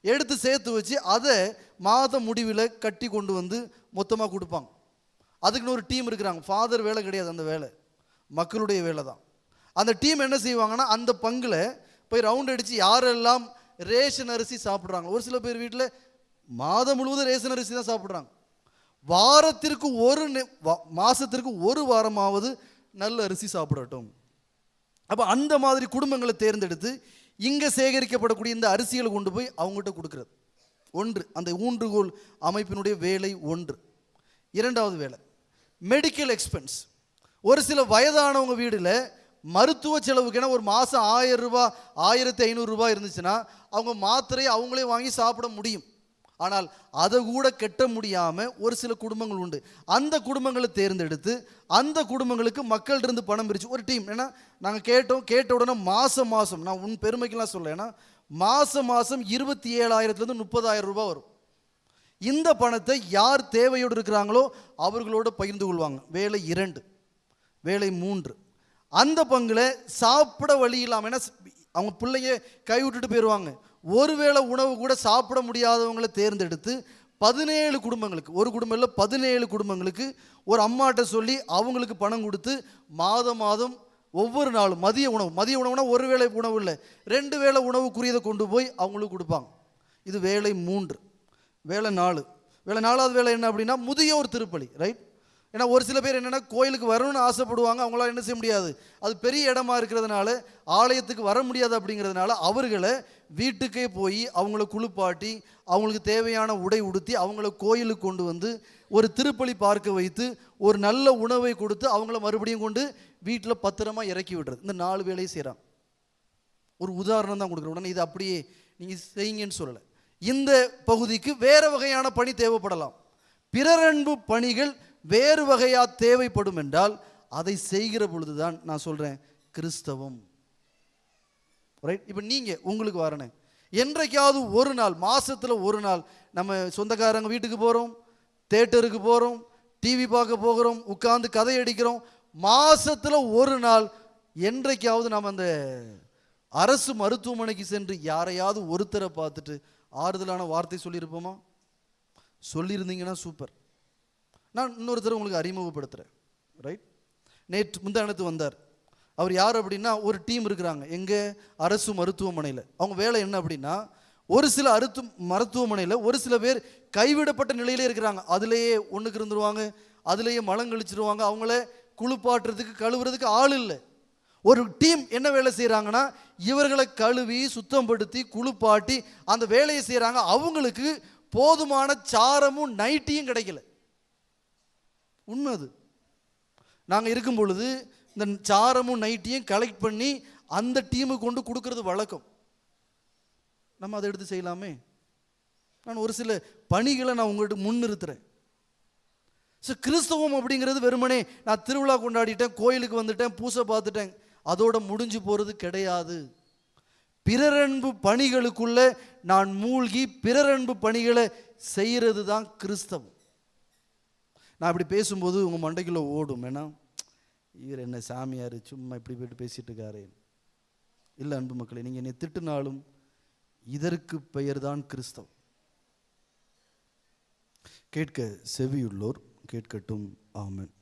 எடுத்து சேர்த்து வச்சு அதை மாத முடிவில் கட்டி கொண்டு வந்து மொத்தமாக கொடுப்பாங்க. அதுக்குன்னு ஒரு டீம் இருக்கிறாங்க, ஃபாதர் வேலை கிடையாது, அந்த வேலை மக்களுடைய வேலை தான். அந்த டீம் என்ன செய்வாங்கன்னா, அந்த பங்கில் போய் ரவுண்ட் அடித்து யாரெல்லாம் ரேஷன் அரிசி சாப்பிட்றாங்க, ஒரு சில பேர் வீட்டில் மாதம் முழுவதும் ரேஷன் அரிசி தான் சாப்பிட்றாங்க, வாரத்திற்கு மாதத்திற்கு ஒரு வாரமாவது நல்ல அரிசி சாப்பிடட்டும். அப்போ அந்த மாதிரி குடும்பங்களை தேர்ந்தெடுத்து இங்கே சேகரிக்கப்படக்கூடிய இந்த அரிசிகளை கொண்டு போய் அவங்ககிட்ட கொடுக்கறது ஒன்று, அந்த ஊன்றுகோல் அமைப்பினுடைய வேலை ஒன்று. இரண்டாவது வேலை மெடிக்கல் எக்ஸ்பென்ஸ். ஒரு சில வயதானவங்க வீடில் மருத்துவ செலவுக்கு ஒரு மாதம் 1000 ரூபா 1500 ரூபா இருந்துச்சுன்னா அவங்க மாத்திரையை அவங்களே வாங்கி சாப்பிட முடியும். ஆனால் அதை கூட கட்ட முடியாமல் ஒரு சில குடும்பங்கள் உண்டு. அந்த குடும்பங்களை தேர்ந்தெடுத்து அந்த குடும்பங்களுக்கு மக்கள்கிட்ட பணம் பிரித்து ஒரு டீம். ஏன்னா நாங்கள் கேட்ட உடனே மாதம் நான் உன் பெருமைக்கெல்லாம் சொல்ல, ஏன்னா மாதம் 27,000 30,000 ரூபாய் வரும். இந்த பணத்தை யார் தேவையோடு இருக்கிறாங்களோ அவர்களோடு பகிர்ந்து கொள்வாங்க. வேலை 2. வேலை 3, அந்த பங்கில் சாப்பிட வழி இல்லாமல், ஏன்னா அவங்க பிள்ளைங்க கை விட்டுட்டு போயிடுவாங்க, ஒருவேளை உணவு கூட சாப்பிட முடியாதவங்களை தேர்ந்தெடுத்து 17 குடும்பங்களுக்கு, ஒரு குடும்பம் இல்லை 17 குடும்பங்களுக்கு ஒரு அம்மாட்ட சொல்லி அவங்களுக்கு பணம் கொடுத்து மாதம் ஒவ்வொரு நாளும் மதிய உணவுனா ஒரு வேளை உணவு இல்லை 2 வேளை உணவுக்குரியதை கொண்டு போய் அவங்களுக்கு கொடுப்பாங்க. இது வேலை 3. வேலை 4. வேலை 4வது வேலை என்ன அப்படின்னா முதியோர் திருப்பலி, ரைட்? ஏன்னா ஒரு சில பேர் என்னென்னா கோயிலுக்கு வரணும்னு ஆசைப்படுவாங்க, அவங்களால என்ன செய்ய முடியாது, அது பெரிய இடமா இருக்கிறதுனால ஆலயத்துக்கு வர முடியாது. அப்படிங்கிறதுனால அவர்களை வீட்டுக்கே போய் அவங்கள குளிப்பாட்டி அவங்களுக்கு தேவையான உடை உடுத்தி அவங்கள கோயிலுக்கு கொண்டு வந்து ஒரு திருப்பலி பார்க்க வைத்து ஒரு நல்ல உணவை கொடுத்து அவங்கள மறுபடியும் கொண்டு வீட்டில் பத்திரமா இறக்கி விடுறது. இந்த 4 வேலையை செய்கிறாங்க. ஒரு உதாரணம் தான் கொடுக்குறேன். உடனே இது அப்படியே நீங்கள் செய்யுங்கன்னு சொல்லலை. இந்த பகுதிக்கு வேறு வகையான பணி தேவைப்படலாம். பிறரன்பு பணிகள் வேறு வகையாக தேவைப்படும் என்றால் அதை செய்கிற பொழுது தான் நான் சொல்கிறேன் கிறிஸ்தவம். ரைட்? இப்போ நீங்கள் உங்களுக்கு வரணும், என்றைக்காவது ஒரு நாள், மாதத்தில் ஒரு நாள் நம்ம சொந்தக்காரங்க வீட்டுக்கு போகிறோம், தேட்டருக்கு போகிறோம், டிவி பார்க்க போகிறோம், உட்காந்து கதை அடிக்கிறோம். மாதத்தில் ஒரு நாள் என்றைக்காவது நாம் அந்த அரசு மருத்துவமனைக்கு சென்று யாரையாவது ஒருத்தரை பார்த்துட்டு ஆறுதலான வார்த்தை சொல்லியிருப்போமா? சொல்லியிருந்தீங்கன்னா சூப்பர். நான் இன்னொருத்தர் உங்களுக்கு அறிமுகப்படுத்துகிறேன். ரைட்? முந்தானத்து வந்தார். அவர் யார் அப்படின்னா, ஒரு டீம் இருக்கிறாங்க எங்கே, அரசு மருத்துவமனையில். அவங்க வேலை என்ன அப்படின்னா, ஒரு சில மருத்துவமனையில் ஒரு சில பேர் கைவிடப்பட்ட நிலையிலே இருக்கிறாங்க. அதுலேயே ஒன்றுக்கு இருந்துருவாங்க, அதுலேயே மலம் கழிச்சிருவாங்க, அவங்கள குளிப்பாட்டுறதுக்கு கழுவுறதுக்கு ஆள் இல்லை. ஒரு டீம் என்ன வேலை செய்கிறாங்கன்னா, இவர்களை கழுவி சுத்தப்படுத்தி குளிப்பாட்டி அந்த வேலையை செய்கிறாங்க. அவங்களுக்கு போதுமான சாரமும் நைட்டியும் கிடைக்கல. உண்மை அது. நாங்கள் இருக்கும் பொழுது இந்த சாரமும் நைட்டியும் கலெக்ட் பண்ணி அந்த டீமுக்கு கொண்டு கொடுக்கறது வழக்கம். நம்ம அதை எடுத்து செய்யலாமே. நான் ஒரு சில பணிகளை நான் உங்கள்கிட்ட முன்னிறுத்துறேன். ஸோ கிறிஸ்தவம் அப்படிங்கிறது வெறுமனே நான் திருவிழா கொண்டாடிட்டேன், கோயிலுக்கு வந்துட்டேன், பூசை பார்த்துட்டேன், அதோட முடிஞ்சு போகிறது கிடையாது. பிறரன்பு பணிகளுக்குள்ள நான் மூழ்கி பிறரன்பு பணிகளை செய்கிறது தான் கிறிஸ்தவம். நான் இப்படி பேசும்போது உங்கள் மண்டைக்குள்ளே ஓடும், ஏன்னா இவர் என்ன சாமியார் சும்மா இப்படி போயிட்டு பேசிட்டு இருக்காரு. இல்லை அன்பு மக்களே, நீங்கள் என்னை திட்டுனாலும் இதற்கு பெயர் தான் கிறிஸ்தவம். கேட்க செவியுள்ளோர் கேட்கட்டும். ஆமென்.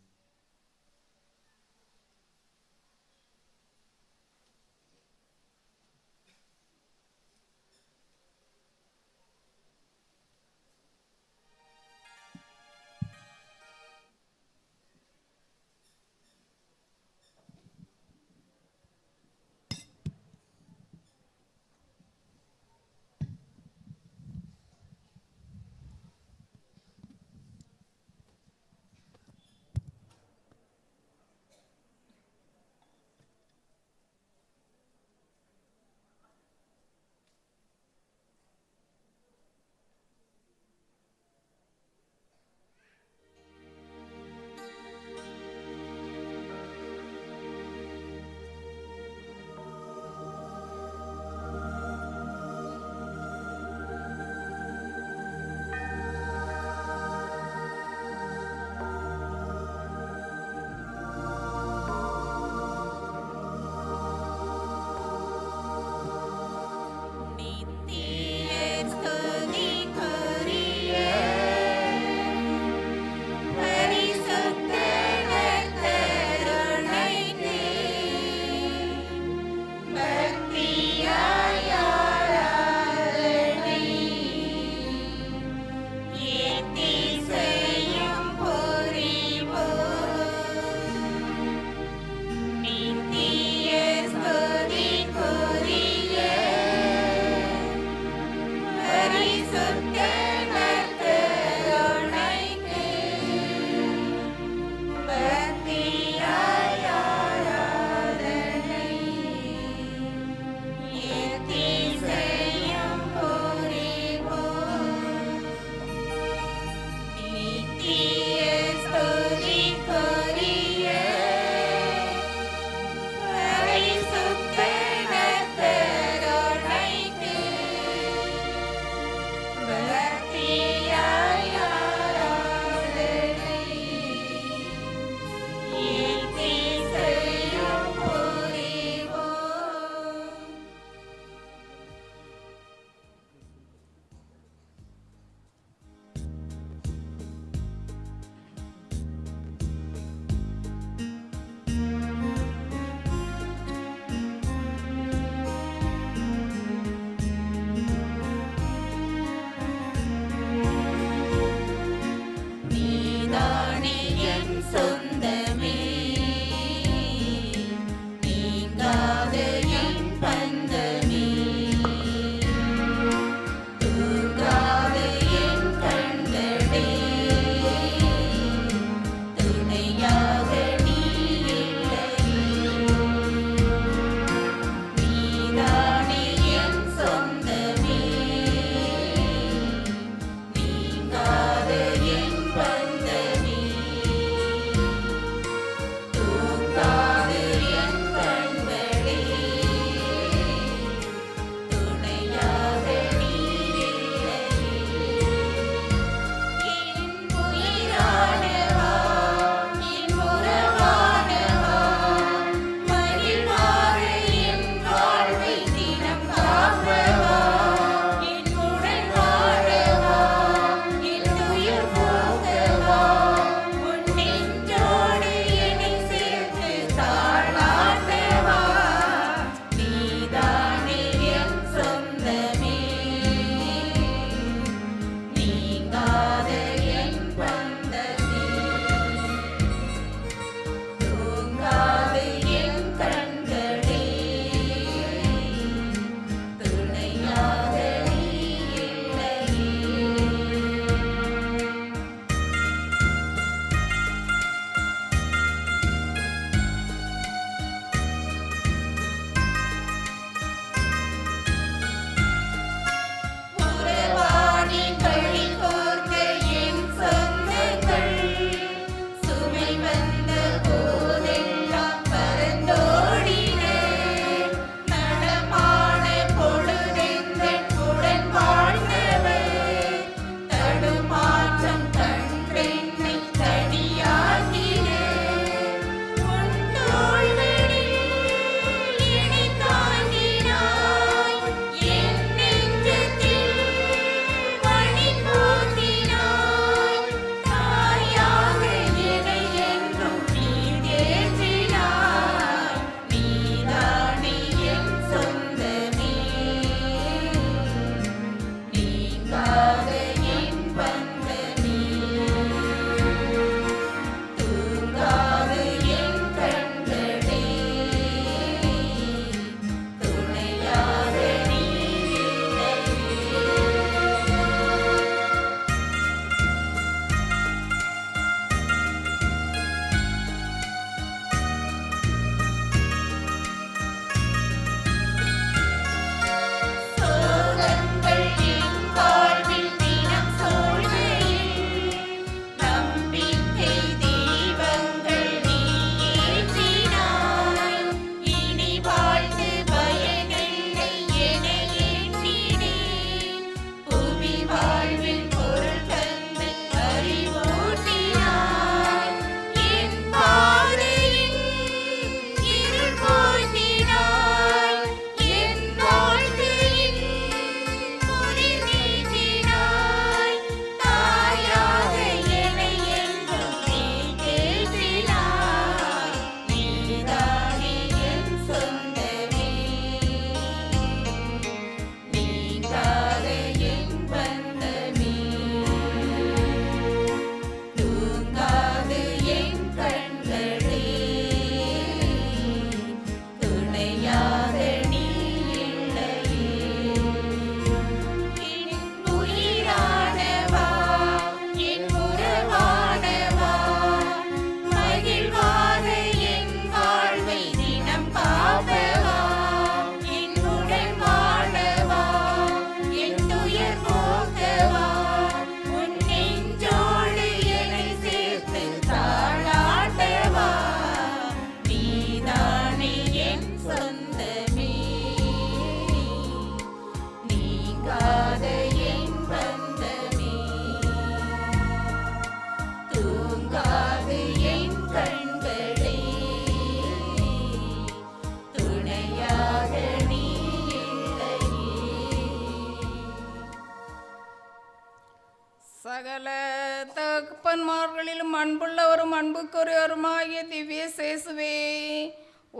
தகப்பன்மார்களிலும் அன்புள்ளவரும் அன்புக்குரியவருமாகிய திவ்ய சேசுவே,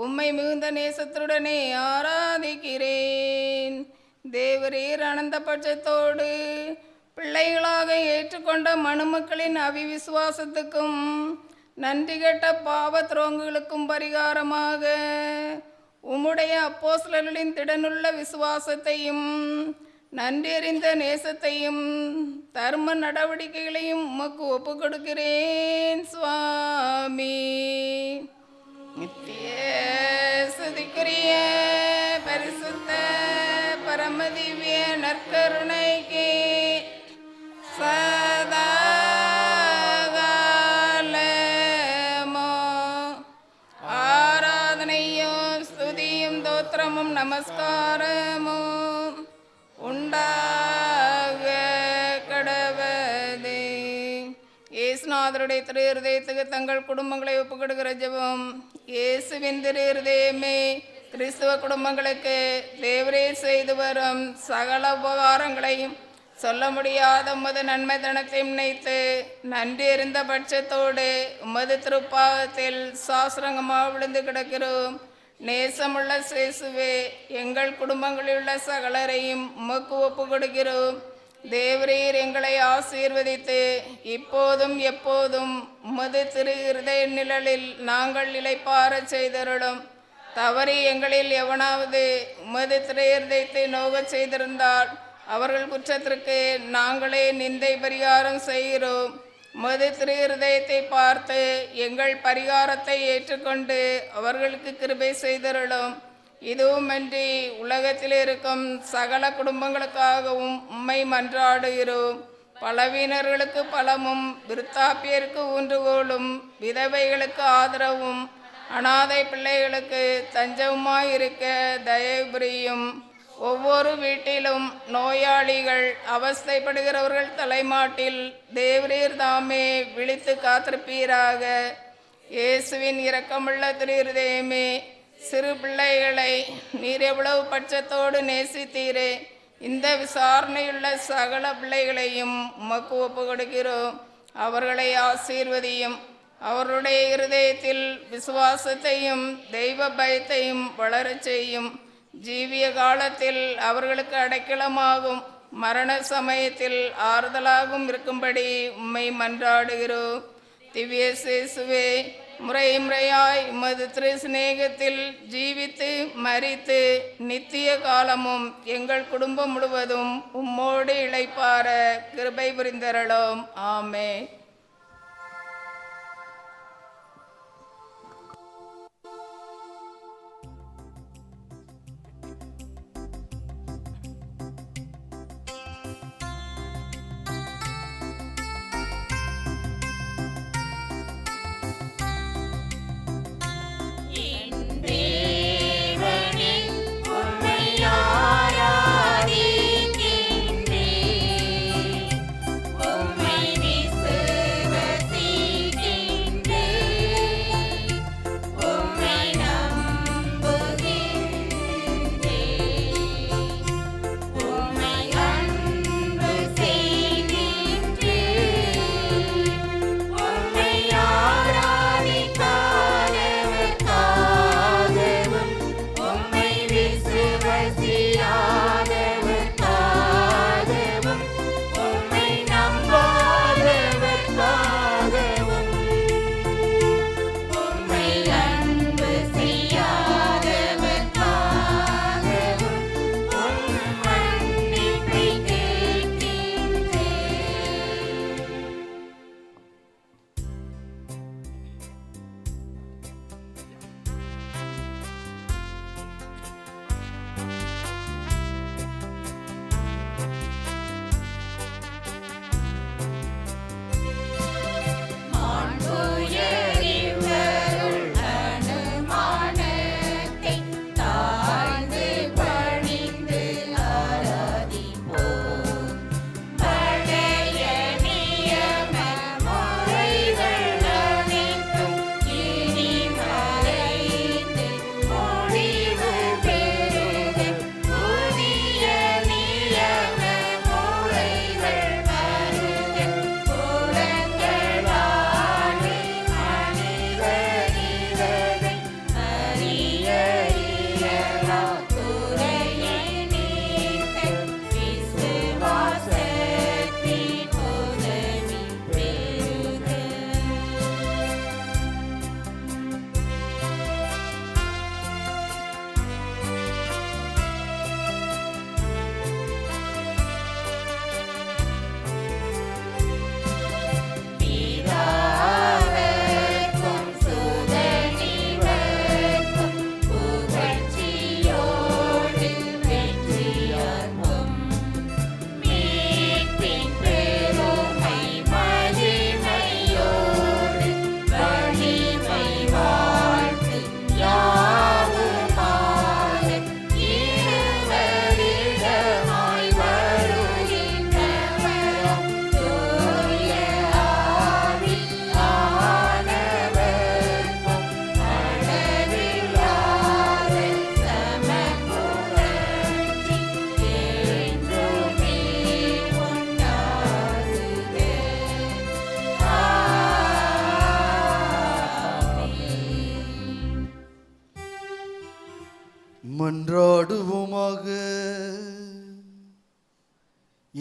உம்மை மிகுந்த நேசத்துடனே ஆராதிக்கிறேன். தேவரீர் அனந்த பட்சத்தோடு பிள்ளைகளாக ஏற்றுக்கொண்ட மனுமக்களின் அவிவிசுவாசத்துக்கும் நன்றி கெட்ட பாவ துரோகங்களுக்கும் பரிகாரமாக உம்முடைய அப்போஸ்தலர்களின் திடனுள்ள விசுவாசத்தையும் நன்றியறிந்த நேசத்தையும் தர்ம நடவடிக்கைகளையும் உமக்கு ஒப்பு கொடுக்கிறேன் சுவாமி. நித்திய சுதிக்குரிய பரிசுத்த பரமதிவ்ய நற்கருணைக்கு சதா ஆராதனையும் ஸ்துதியும் தோத்திரமும் நமஸ்காரமும் உண்டாக கடவது. இயேசுநாதருடைய திரு இருதயத்துக்கு தங்கள் குடும்பங்களை ஒப்புக்கொடுக்கிற ஜெபம். இயேசுவின் திரு இருதயமே, கிறிஸ்துவ குடும்பங்களுக்கு தேவரே செய்து வரும் சகல உபகாரங்களையும் சொல்ல முடியாத உமது நன்மை தனத்தையும் நினைத்து நன்றி அறிந்த பட்சத்தோடு உமது திருப்பாதத்தில் சாஸ்திரங்கமாக விழுந்து கிடக்கிறோம். நேசமுள்ள சேசுவே, எங்கள் குடும்பங்களில் உள்ள சகலரையும் உமக்கு ஒப்பு கொடுக்கிறோம். தேவரீர் எங்களை ஆசீர்வதித்து இப்போதும் எப்போதும் உமது திரு இருதய நிழலில் நாங்கள் இளைப்பாற செய்தருளும். தவறி எங்களில் எவனாவது உமது திரு இருதயத்தை நோகச் செய்திருந்தால் அவர்கள் குற்றத்திற்கு நாங்களே நிந்தை பரிகாரம் செய்கிறோம். உமது திரு இருதயத்தை பார்த்து எங்கள் பரிகாரத்தை ஏற்றுக்கொண்டு அவர்களுக்கு கிருபை செய்தருளும். இதுவுமன்றி உலகத்தில் இருக்கும் சகல குடும்பங்களுக்காகவும் உம்மை மன்றாடுகிறோம். பலவீனர்களுக்கு பலமும், விருத்தாப்பியருக்கு ஊன்றுகோலும், விதவைகளுக்கு ஆதரவும், அனாதை பிள்ளைகளுக்கு தஞ்சவுமாயிருக்க தயவு புரியும். ஒவ்வொரு வீட்டிலும் நோயாளிகள் அவஸ்தைப்படுகிறவர்கள் தலைமாட்டில் தேவரீர் தாமே விழித்து காத்திருப்பீராக. இயேசுவின் இரக்கமுள்ள திரு இருதயமே, சிறு பிள்ளைகளை நீர் எவ்வளவு பட்சத்தோடு நேசித்தீரே, இந்த விசாரணையுள்ள சகல பிள்ளைகளையும் உமக்கு ஒப்பு கொடுக்கிறோம். அவர்களை ஆசீர்வதியும். அவருடைய இருதயத்தில் விசுவாசத்தையும் தெய்வ பயத்தையும் வளரச் செய்யும். ஜீவிய காலத்தில் அவர்களுக்கு அடைக்கலமாகும், மரண சமயத்தில் ஆறுதலாகவும் இருக்கும்படி உம்மை மன்றாடுகிறோம். திவ்ய சேசுவே, முறை முறையாய் உமது திரு சிநேகத்தில் ஜீவித்து மரித்து நித்திய காலமும் எங்கள் குடும்பம் முழுவதும் உம்மோடு இளைப்பார கிருபை புரிந்தருளும். ஆமென். உம்மை விசுவாசிக்கிறேன்.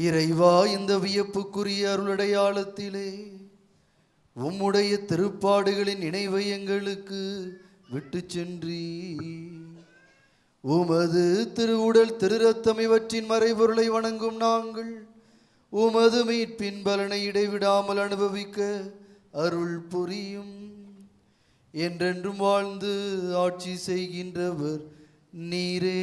இறைவா, இந்த வியப்புக்குரிய அருளடையாளத்திலே உம்முடைய திருப்பாடுகளின் நினைவை எங்களுக்கு விட்டு சென்றீ. உமது திருவுடல் திருரத்தம் இவற்றின் மறைபொருளை வணங்கும் நாங்கள் உமது மீட்பின் பலனை இடைவிடாமல் அனுபவிக்க அருள் புரியும். என்றென்றும் வாழ்ந்து ஆட்சி செய்கின்றவர் நீரே.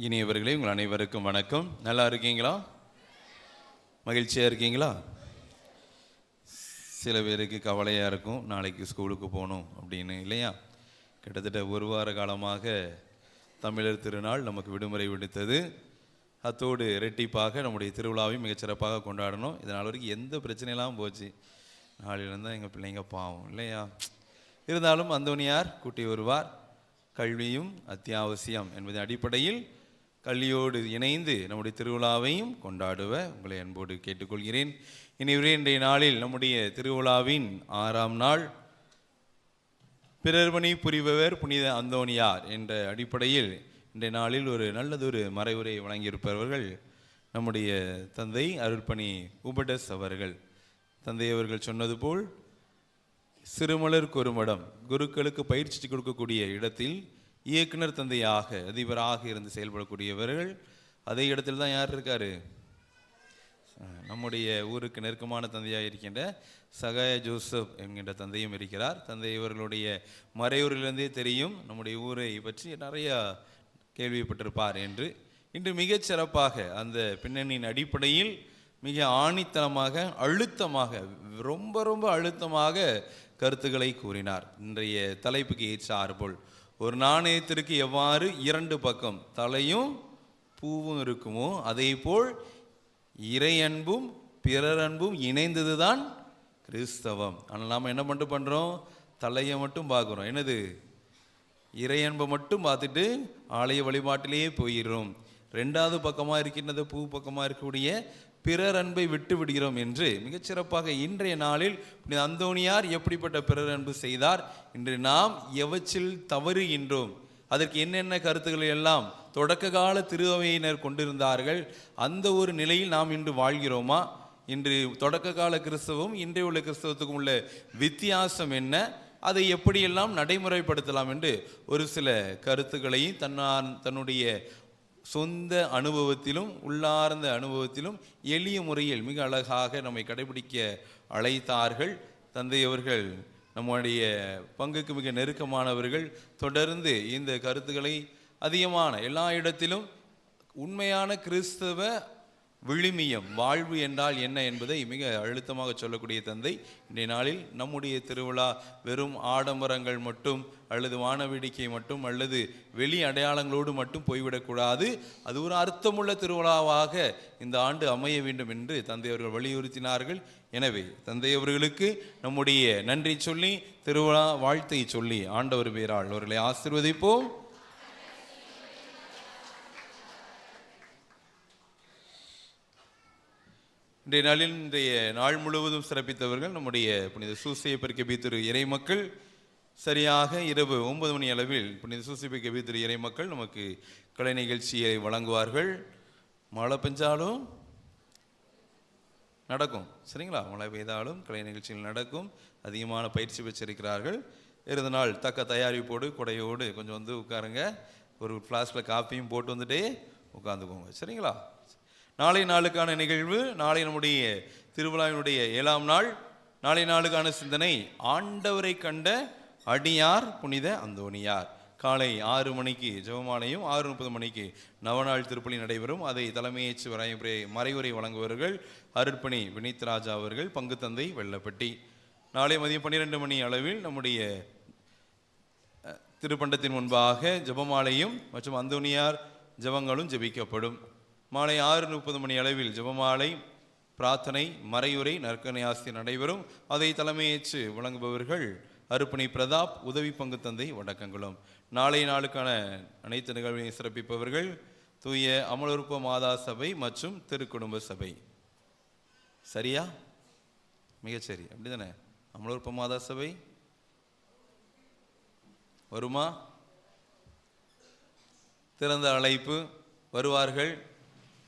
இனியவர்களே, உங்கள் அனைவருக்கும் வணக்கம். நல்லா இருக்கீங்களா? மகிழ்ச்சியாக இருக்கீங்களா? சில பேருக்கு கவலையாக இருக்கும், நாளைக்கு ஸ்கூலுக்கு போகணும் அப்படின்னு, இல்லையா? கிட்டத்தட்ட ஒரு வார காலமாக தமிழர் திருநாள் நமக்கு விடுமுறை விடுத்தது. அத்தோடு ரெட்டிப்பாக நம்முடைய திருவிழாவையும் மிகச்சிறப்பாக கொண்டாடணும். இதனால் வரைக்கும் எந்த பிரச்சனையெல்லாம் போச்சு. நாளிலிருந்து தான் எங்கள் பிள்ளைங்க பாவம், இல்லையா? இருந்தாலும் அந்தோனியார் கூட்டி வருவார். கல்வியும் அத்தியாவசியம் என்பதன் அடிப்படையில் கல்வியோடு இணைந்து நம்முடைய திருவிழாவையும் கொண்டாடுவ உங்களை அன்போடு கேட்டுக்கொள்கிறேன். இன்றைய நாளில் நம்முடைய திருவிழாவின் 6ஆம் நாள். பிறர் பணி புரிபவர் புனித அந்தோனியார் என்ற அடிப்படையில் இன்றைய நாளில் ஒரு நல்லதொரு மறைவுரை வழங்கியிருப்பவர்கள் நம்முடைய தந்தை அருள்பணி உபடஸ் அவர்கள். தந்தை அவர்கள் சொன்னது போல் சிறுமலர் குறுமடம் குருக்களுக்கு பயிற்சி கொடுக்கக்கூடிய இடத்தில் இயக்குனர் தந்தையாக அதிபராக இருந்து செயல்படக்கூடியவர்கள். அதே இடத்தில் தான் யார் இருக்காரு? நம்முடைய ஊருக்கு நெருக்கமான தந்தையாக இருக்கின்ற சகாய ஜோசப் என்கின்ற தந்தையும் இருக்கிறார். தந்தை இவர்களுடைய மறையூரிலிருந்தே தெரியும், நம்முடைய ஊரை பற்றி நிறையா கேள்விப்பட்டிருப்பார் என்று. இன்று மிகச் சிறப்பாக அந்த பின்னணியின் அடிப்படையில் மிக ஆணித்தனமாக அழுத்தமாக ரொம்ப அழுத்தமாக கருத்துக்களை கூறினார். இன்றைய தலைப்புக்கு ஏற்றாற்போல் ஒரு நாணயத்திற்கு எவ்வாறு 2 பக்கம் தலையும் பூவும் இருக்குமோ அதே போல் இறை அன்பும் பிறர் அன்பும் இணைந்தது தான் கிறிஸ்தவம். ஆனால் நாம் என்ன பண்ணுறோம்? தலையை மட்டும் பார்க்குறோம். என்னது? இறையன்பை மட்டும் பார்த்துட்டு ஆலய வழிபாட்டிலேயே போயிடுறோம். ரெண்டாவது பக்கமாக இருக்கின்றது பூ பக்கமாக இருக்கக்கூடிய பிறர் அன்பை விட்டு விடுகிறோம் என்று மிகச்சிறப்பாக இன்றைய நாளில் அந்தோணியார் எப்படிப்பட்ட பிறர் அன்பு செய்தார், இன்று நாம் எவற்றில் தவறுகின்றோம், அதற்கு என்னென்ன கருத்துக்களை எல்லாம் தொடக்க கால திருவையினர் கொண்டிருந்தார்கள், அந்த ஒரு நிலையில் நாம் இன்று வாழ்கிறோமா? இன்று தொடக்க கால கிறிஸ்தவம் இன்றைய உள்ள கிறிஸ்தவத்துக்கும் உள்ள வித்தியாசம் என்ன, அதை எப்படியெல்லாம் நடைமுறைப்படுத்தலாம் என்று ஒரு சில கருத்துக்களையும் தன்னுடைய சொந்த அனுபவத்திலும் உள்ளார்ந்த அனுபவத்திலும் எளிய முறையில் மிக அழகாக நம்மை கடைபிடிக்க அழைத்தார்கள். தந்தையவர்கள் நம்முடைய பங்குக்கு மிக நெருக்கமானவர்கள். தொடர்ந்து இந்த கருத்துக்களை அதிகமான எல்லா இடத்திலும் உண்மையான கிறிஸ்தவ விழுமியம் வாழ்வு என்றால் என்ன என்பதை மிக அழுத்தமாக சொல்லக்கூடிய தந்தை இன்றைய நாளில் நம்முடைய திருவிழா வெறும் ஆடம்பரங்கள் மட்டும் அல்லது வானவேடிக்கை மட்டும் அல்லது வெளி அடையாளங்களோடு மட்டும் போய்விடக்கூடாது, அது ஒரு அர்த்தமுள்ள திருவிழாவாக இந்த ஆண்டு அமைய வேண்டும் என்று தந்தை அவர்கள் வலியுறுத்தினார்கள். எனவே தந்தை அவர்களுக்கு நம்முடைய நன்றி சொல்லி திருவிழா வாழ்த்தை சொல்லி ஆண்டவர் பேரால் அவர்களை ஆசீர்வதிப்போம். இன்றைய நாளில் இன்றைய நாள் முழுவதும் சிறப்பித்தவர்கள் நம்முடைய புனித சூசையப்பர் கெபித்திரு இறை மக்கள். சரியாக இரவு 9 மணி அளவில் புனித சூசையப்பர் கெபித்திரு இறை மக்கள் நமக்கு கலை நிகழ்ச்சியை வழங்குவார்கள். மழை பெஞ்சாலும் நடக்கும், சரிங்களா? மழை பெய்தாலும் கலை நிகழ்ச்சிகள் நடக்கும். அதிகமான பயிற்சி பெற்றிருக்கிறார்கள். இருந்த நாள் தக்க தயாரிப்போடு கொடையோடு கொஞ்சம் வந்து உட்காருங்க. ஒரு ஃப்ளாஸ்கில் காப்பியும் போட்டு வந்துட்டே உட்காந்துக்கோங்க, சரிங்களா? நாளை நாளுக்கான நிகழ்வு, நாளை நம்முடைய திருவிழாவினுடைய 7ஆம் நாள். நாளை நாளுக்கான சிந்தனை ஆண்டவரை கண்ட அடியார் புனித அந்தோணியார். காலை 6 மணிக்கு ஜெபமாலையும் 6:30 மணிக்கு நவநாள் திருப்பலி நடைபெறும். அதை தலைமையேற்று மறைவுரை வழங்குவார்கள் அருட்பணி வினித் ராஜா அவர்கள், பங்கு தந்தை வெள்ளப்பட்டி. நாளை மதியம் 12 மணி அளவில் நம்முடைய திருப்பண்டத்தின் முன்பாக ஜெபமாலையும் மற்றும் அந்தோணியார் ஜெபங்களும் ஜெபிக்கப்படும். மாலை 6:30 மணி அளவில் ஜெபமாலை, பிரார்த்தனை, மறையுரை, நற்கனையாஸ்தி நடைபெறும். அதை தலைமையேற்று வழங்குபவர்கள் அருப்பணி பிரதாப், உதவி பங்கு தந்தை வடக்கங்குளம். நாளை நாளுக்கான அனைத்து நிகழ்வையும் சிறப்பிப்பவர்கள் தூய அமலோற்ப மாதா சபை மற்றும் திருக்குடும்ப சபை. சரியா? மிகச்சரி, அப்படிதானே? அமலோற்ப மாதா சபை வருமா? திறந்த அழைப்பு, வருவார்கள்.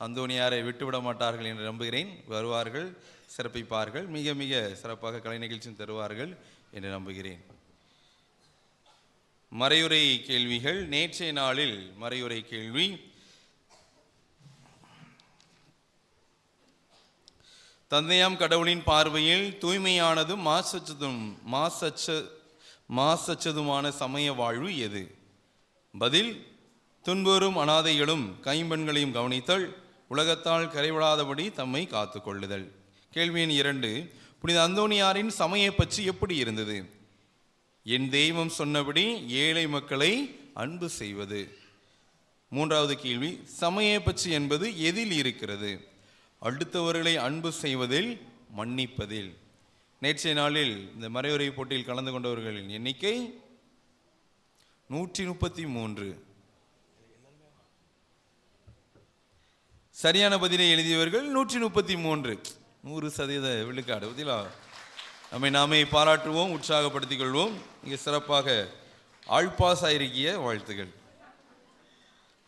அந்தோணியாரை விட்டுவிட மாட்டார்கள் என்று நம்புகிறேன். வருவார்கள், சிறப்பிப்பார்கள், மிக மிக சிறப்பாக கலை நிகழ்ச்சியும் தருவார்கள் என்று நம்புகிறேன். மறையுரை கேள்விகள். நேற்றைய நாளில் மறையுரை கேள்வி, தந்தையாம் கடவுளின் பார்வையில் தூய்மையானதும் மாசற்றதுமான சமய வாழ்வு எது? பதில், துன்புறும் அனாதைகளும் கைம்பெண்களையும் கவனித்தல், உலகத்தால் கரைவிடாதபடி தம்மை காத்து கொள்ளுதல். கேள்வி எண் 2, புனித அந்தோணியாரின் சமய பற்றி எப்படி இருந்தது? என் தெய்வம் சொன்னபடி ஏழை மக்களை அன்பு செய்வது. 3வது கேள்வி, சமய பற்றி என்பது எதில் இருக்கிறது? அடுத்தவர்களை அன்பு செய்வதில், மன்னிப்பதில். நேற்றைய நாளில் இந்த மறையுரை போட்டியில் கலந்து கொண்டவர்களின் எண்ணிக்கை 133. சரியான பதிலை எழுதியவர்கள் 133, 100% விழுக்காடு. பதிலா நம்மை நாமே பாராட்டுவோம், உற்சாகப்படுத்திக் கொள்வோம். இங்கே சிறப்பாக ஆழ்பாஸ் ஆயிருக்கிய வாழ்த்துகள்.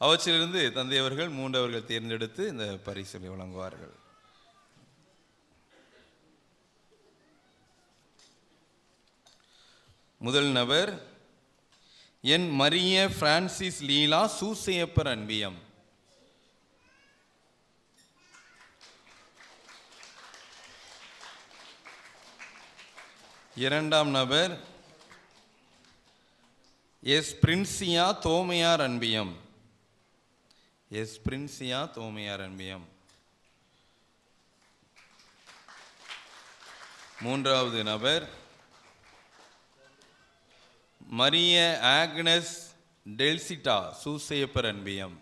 அவற்றிலிருந்து தந்தையவர்கள் 3 அவர்கள் தேர்ந்தெடுத்து இந்த பரிசை வழங்குவார்கள். முதல் நபர் என் மரிய பிரான்சிஸ் லீலா சூசையப்பர் அன்பியம். இரண்டாம் நபர் எஸ் பிரின்சியா தோமையார் அன்பியம். எஸ் பிரின்சியா தோமையார் அன்பியம். மூன்றாவது நபர் மரிய ஆக்னஸ் டெல்சிட்டா சூசையப்பர் அன்பியம்.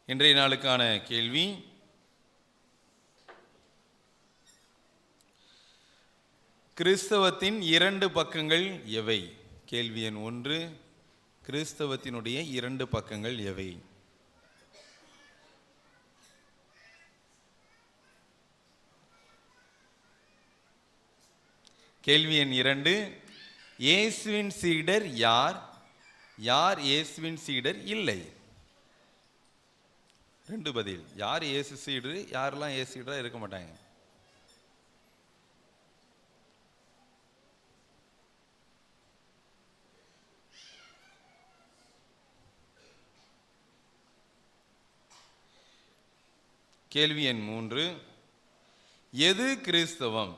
இன்றைய நாளுக்கான கேள்வி, கிறிஸ்தவத்தின் இரண்டு பக்கங்கள் எவை? கேள்வி எண் 1. கிறிஸ்தவத்தினுடைய இரண்டு பக்கங்கள் எவை? கேள்வி எண் 2. இயேசுவின் சீடர் யார்? யார் இயேசுவின் சீடர் இல்லை? 2 பதில். யார் இயேசு சீடர், யாரெல்லாம் இயேசு சீடரா இருக்க மாட்டாங்க? கேள்வி எண் 3. எது கிறிஸ்தவம்?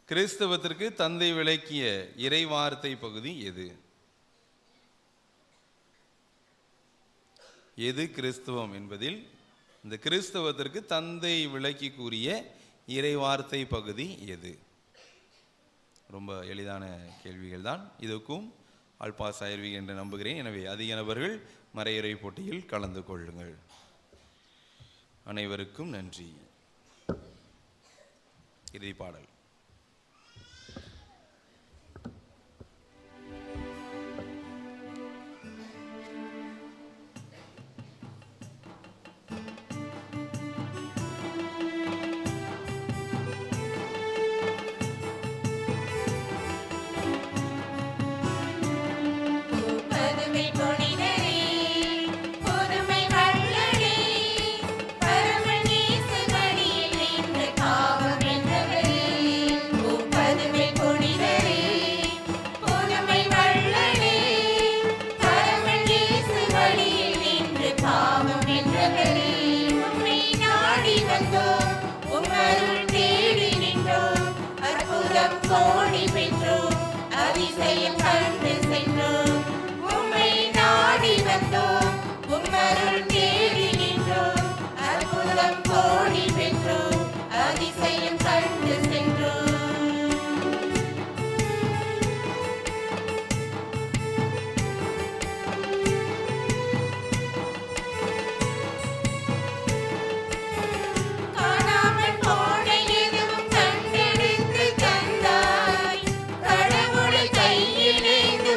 கிறிஸ்தவத்திற்கு தந்தை விளக்கிய இறைவார்த்தை பகுதி எது? எது கிறிஸ்தவம் என்பதில் இந்த கிறிஸ்தவத்திற்கு தந்தை விளக்கி கூறிய இறைவார்த்தை பகுதி எது? ரொம்ப எளிதான கேள்விகள் தான். இதுக்கும் ஆல்பாஸ் ஆயிருவீர்கள் என்று நம்புகிறேன். எனவே அதிக நபர்கள் மறையுறை போட்டியில் கலந்து கொள்ளுங்கள். அனைவருக்கும் நன்றி. இறுதி பாடல். பதுமை பொழிதரே புதுமை வள்ளலே பரமநேசு மடியில் நின்று காவம் வென்றவரே. பதுமை பொழிதரே புதுமை வள்ளலே பரமநேசு மடியில் நின்று காவம் வென்றவரே. உம்மை நாடி வந்தோம், உம் அருள் தேடி நின்றோம், அற்புதம் கோடி பெற்றோம், அதிசயம் கண்டு சென்றோம். உம்மை நாடி வந்தோம், உம் அருள் தேடி நின்றோம், அற்புதம் கோடி பெற்றோம், அதிசயம் கண்டு சென்றோம். காணாமல் போன எதுவும் கண்டெடுத்து தந்தாய், கடவுளை கையில் ஏந்த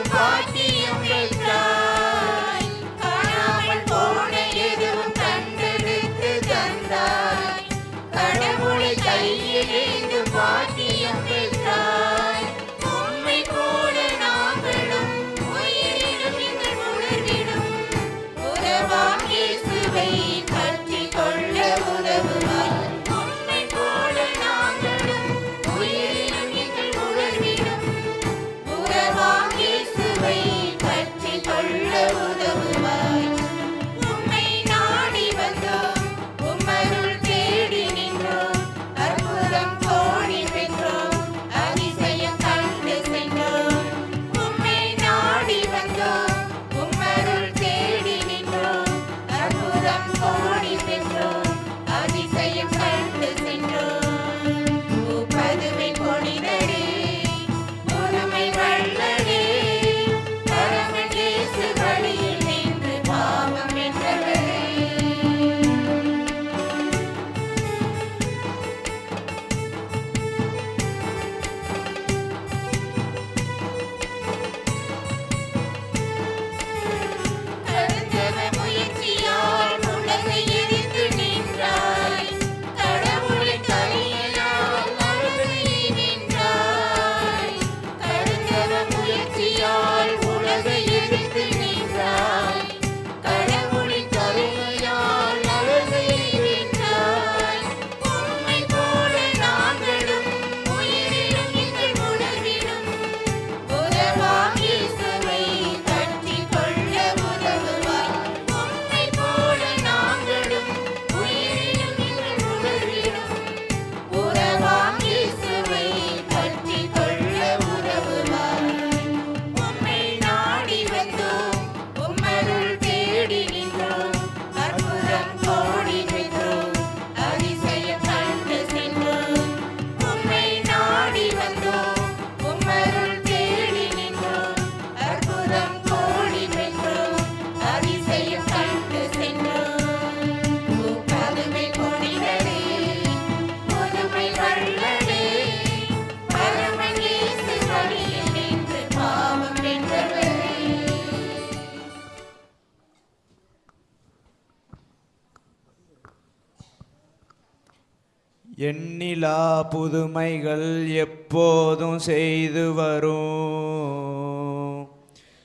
எண்ணிலா புதுமைகள் எப்போதும் செய்து வரும்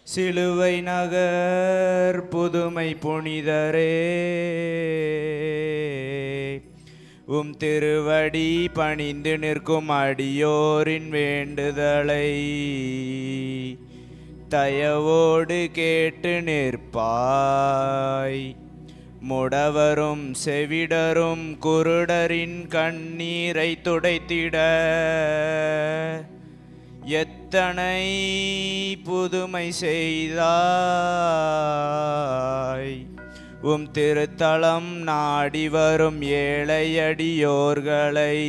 சிலுவை நகர் புதுமை புனிதரே, உம் திருவடி பணிந்து நிற்கும் அடியோரின் வேண்டுதலை தயவோடு கேட்டு நிற்பாய். முடவரும் செவிடரும் குருடரின் கண்ணீரை துடைத்திட எத்தனை புதுமை செய்தாய். உம் திருத்தலம் நாடி வரும் ஏழையடியோர்களை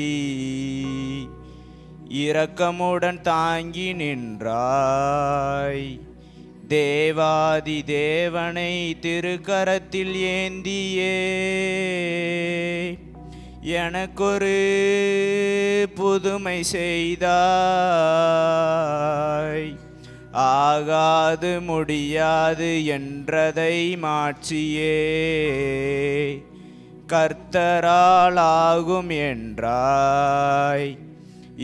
இரக்கமுடன் தாங்கி நின்றாய். தேவாதி தேவனை திருக்கரத்தில் ஏந்தியே எனக்கொரு புதுமை செய்தாய். ஆகாது முடியாது என்றதை மாற்றியே கர்த்தரால் ஆகும் என்றாய்.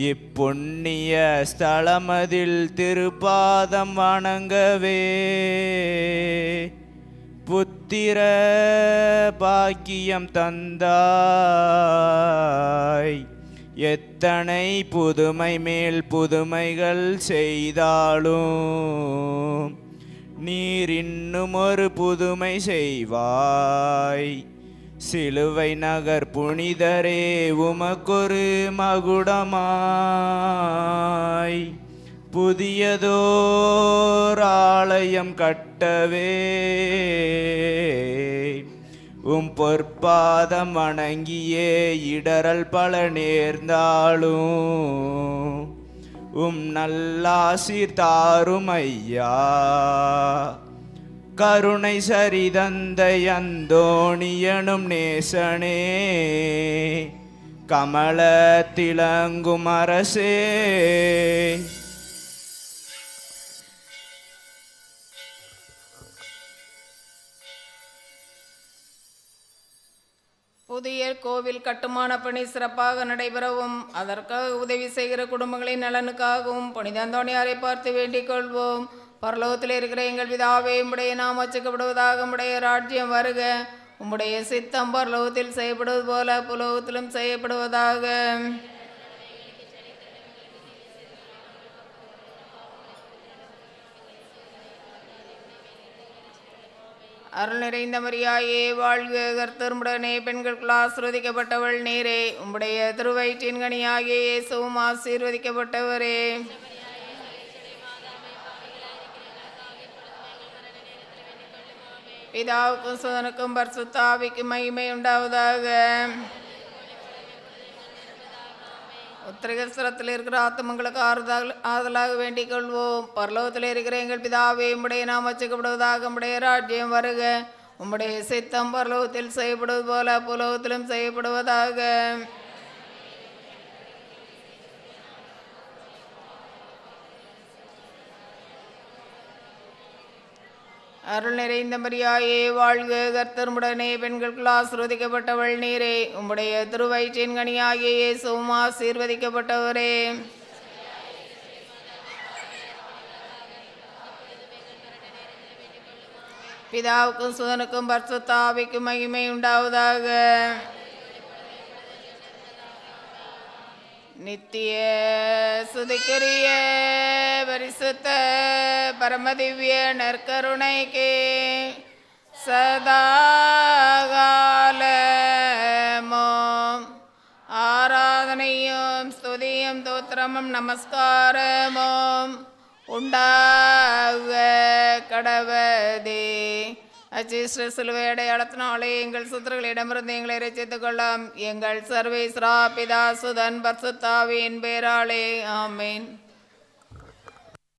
இப்புண்ணிய ஸ்தலமதில் திருப்பாதம் வணங்கவே புத்திர பாக்கியம் தந்தாய். எத்தனை புதுமை மேல் புதுமைகள் செய்தாலும் நீர் இன்னும் ஒரு புதுமை செய்வாய். சிலுவை நகர் புனிதரே, உமக்கொரு மகுடமாய் புதியதோர் ஆலயம் கட்டவே உம் பொற்பாதம் வணங்கியே இடரல் பல நேர்ந்தாலும் உம் நல்லாசீர் தாரும் ஐயா. கருணை சரிதந்தை அந்தோணியனும் நேசனே, கமல திலங்கும் அரசே, புதிய கோவில் கட்டுமான பணி சிறப்பாக நடைபெறவும் அதற்காக உதவி செய்கிற குடும்பங்களின் நலனுக்காகவும் புனித அந்தோணியாரை பார்த்து வேண்டிக் கொள்வோம். பரலோகத்தில் இருக்கிற எங்கள் பிதாவே, உம்முடைய நாமம் அர்ச்சிக்கப்படுவதாக, உம்முடைய ராஜ்யம் வருக, உம்முடைய சித்தம் பரலோகத்தில் செய்யப்படுவது போல புலோகத்திலும் செய்யப்படுவதாக. அருள் நிறைந்த மரியாயே வாழ்க, கர்த்தர் உம்முடனே, பெண்களுக்குள் ஆசீர்வதிக்கப்பட்டவள் நீரே, உம்முடைய திருவயிற்றின் கனியாகிய இயேசுவும் ஆசீர்வதிக்கப்பட்டவரே. பிதாவுக்கும் சுதனுக்கும் பரிசுத்த ஆவிக்கும் மகிமை உண்டாவதாக. உத்திரகஸ்தலத்தில் இருக்கிற ஆத்மங்களுக்கு ஆறுதலாக வேண்டிக் கொள்வோம். பரலோகத்தில் இருக்கிற எங்கள் பிதாவே, உம்முடைய நாமம் அர்ச்சிக்கப்படுவதாக, உம்முடைய ராஜ்யம் வருக, உம்முடைய சித்தம் பரலோகத்தில் செய்யப்படுவது போல புலோகத்திலும் செய்யப்படுவதாக. அருள் நிறைந்த மரியாயே வாழ்க, கர்த்தர் உம்முடனே, பெண்களுக்குள் ஆசீர்வதிக்கப்பட்டவள் நீரே, உம்முடைய திருவயிற்றின் கனியாகிய இயேசுவும் ஆசீர்வதிக்கப்பட்டவரே. பிதாவுக்கும் சுதனுக்கும் பரிசுத்த ஆவிக்கும் மகிமை உண்டாவதாக. நித்திய சுதிக்குரிய பரிசுத்த பரமதிவ்ய நற்கருணைக்கு சதாகாலமும் ஆராதனையும் ஸ்துதியும் தோத்திரமும் நமஸ்காரமும் உண்டாக கடவதே. அச்சிஷ்ட சிலுவை அடையாளத்தினாலே எங்கள் சுத்தர்களிடமிருந்து எங்களை ரட்சித்துக் கொள்ளும். எங்கள் சர்வேஸ்வரா பிதா சுதன் பரிசுத்த ஆவியின் பேராலே ஆமென்.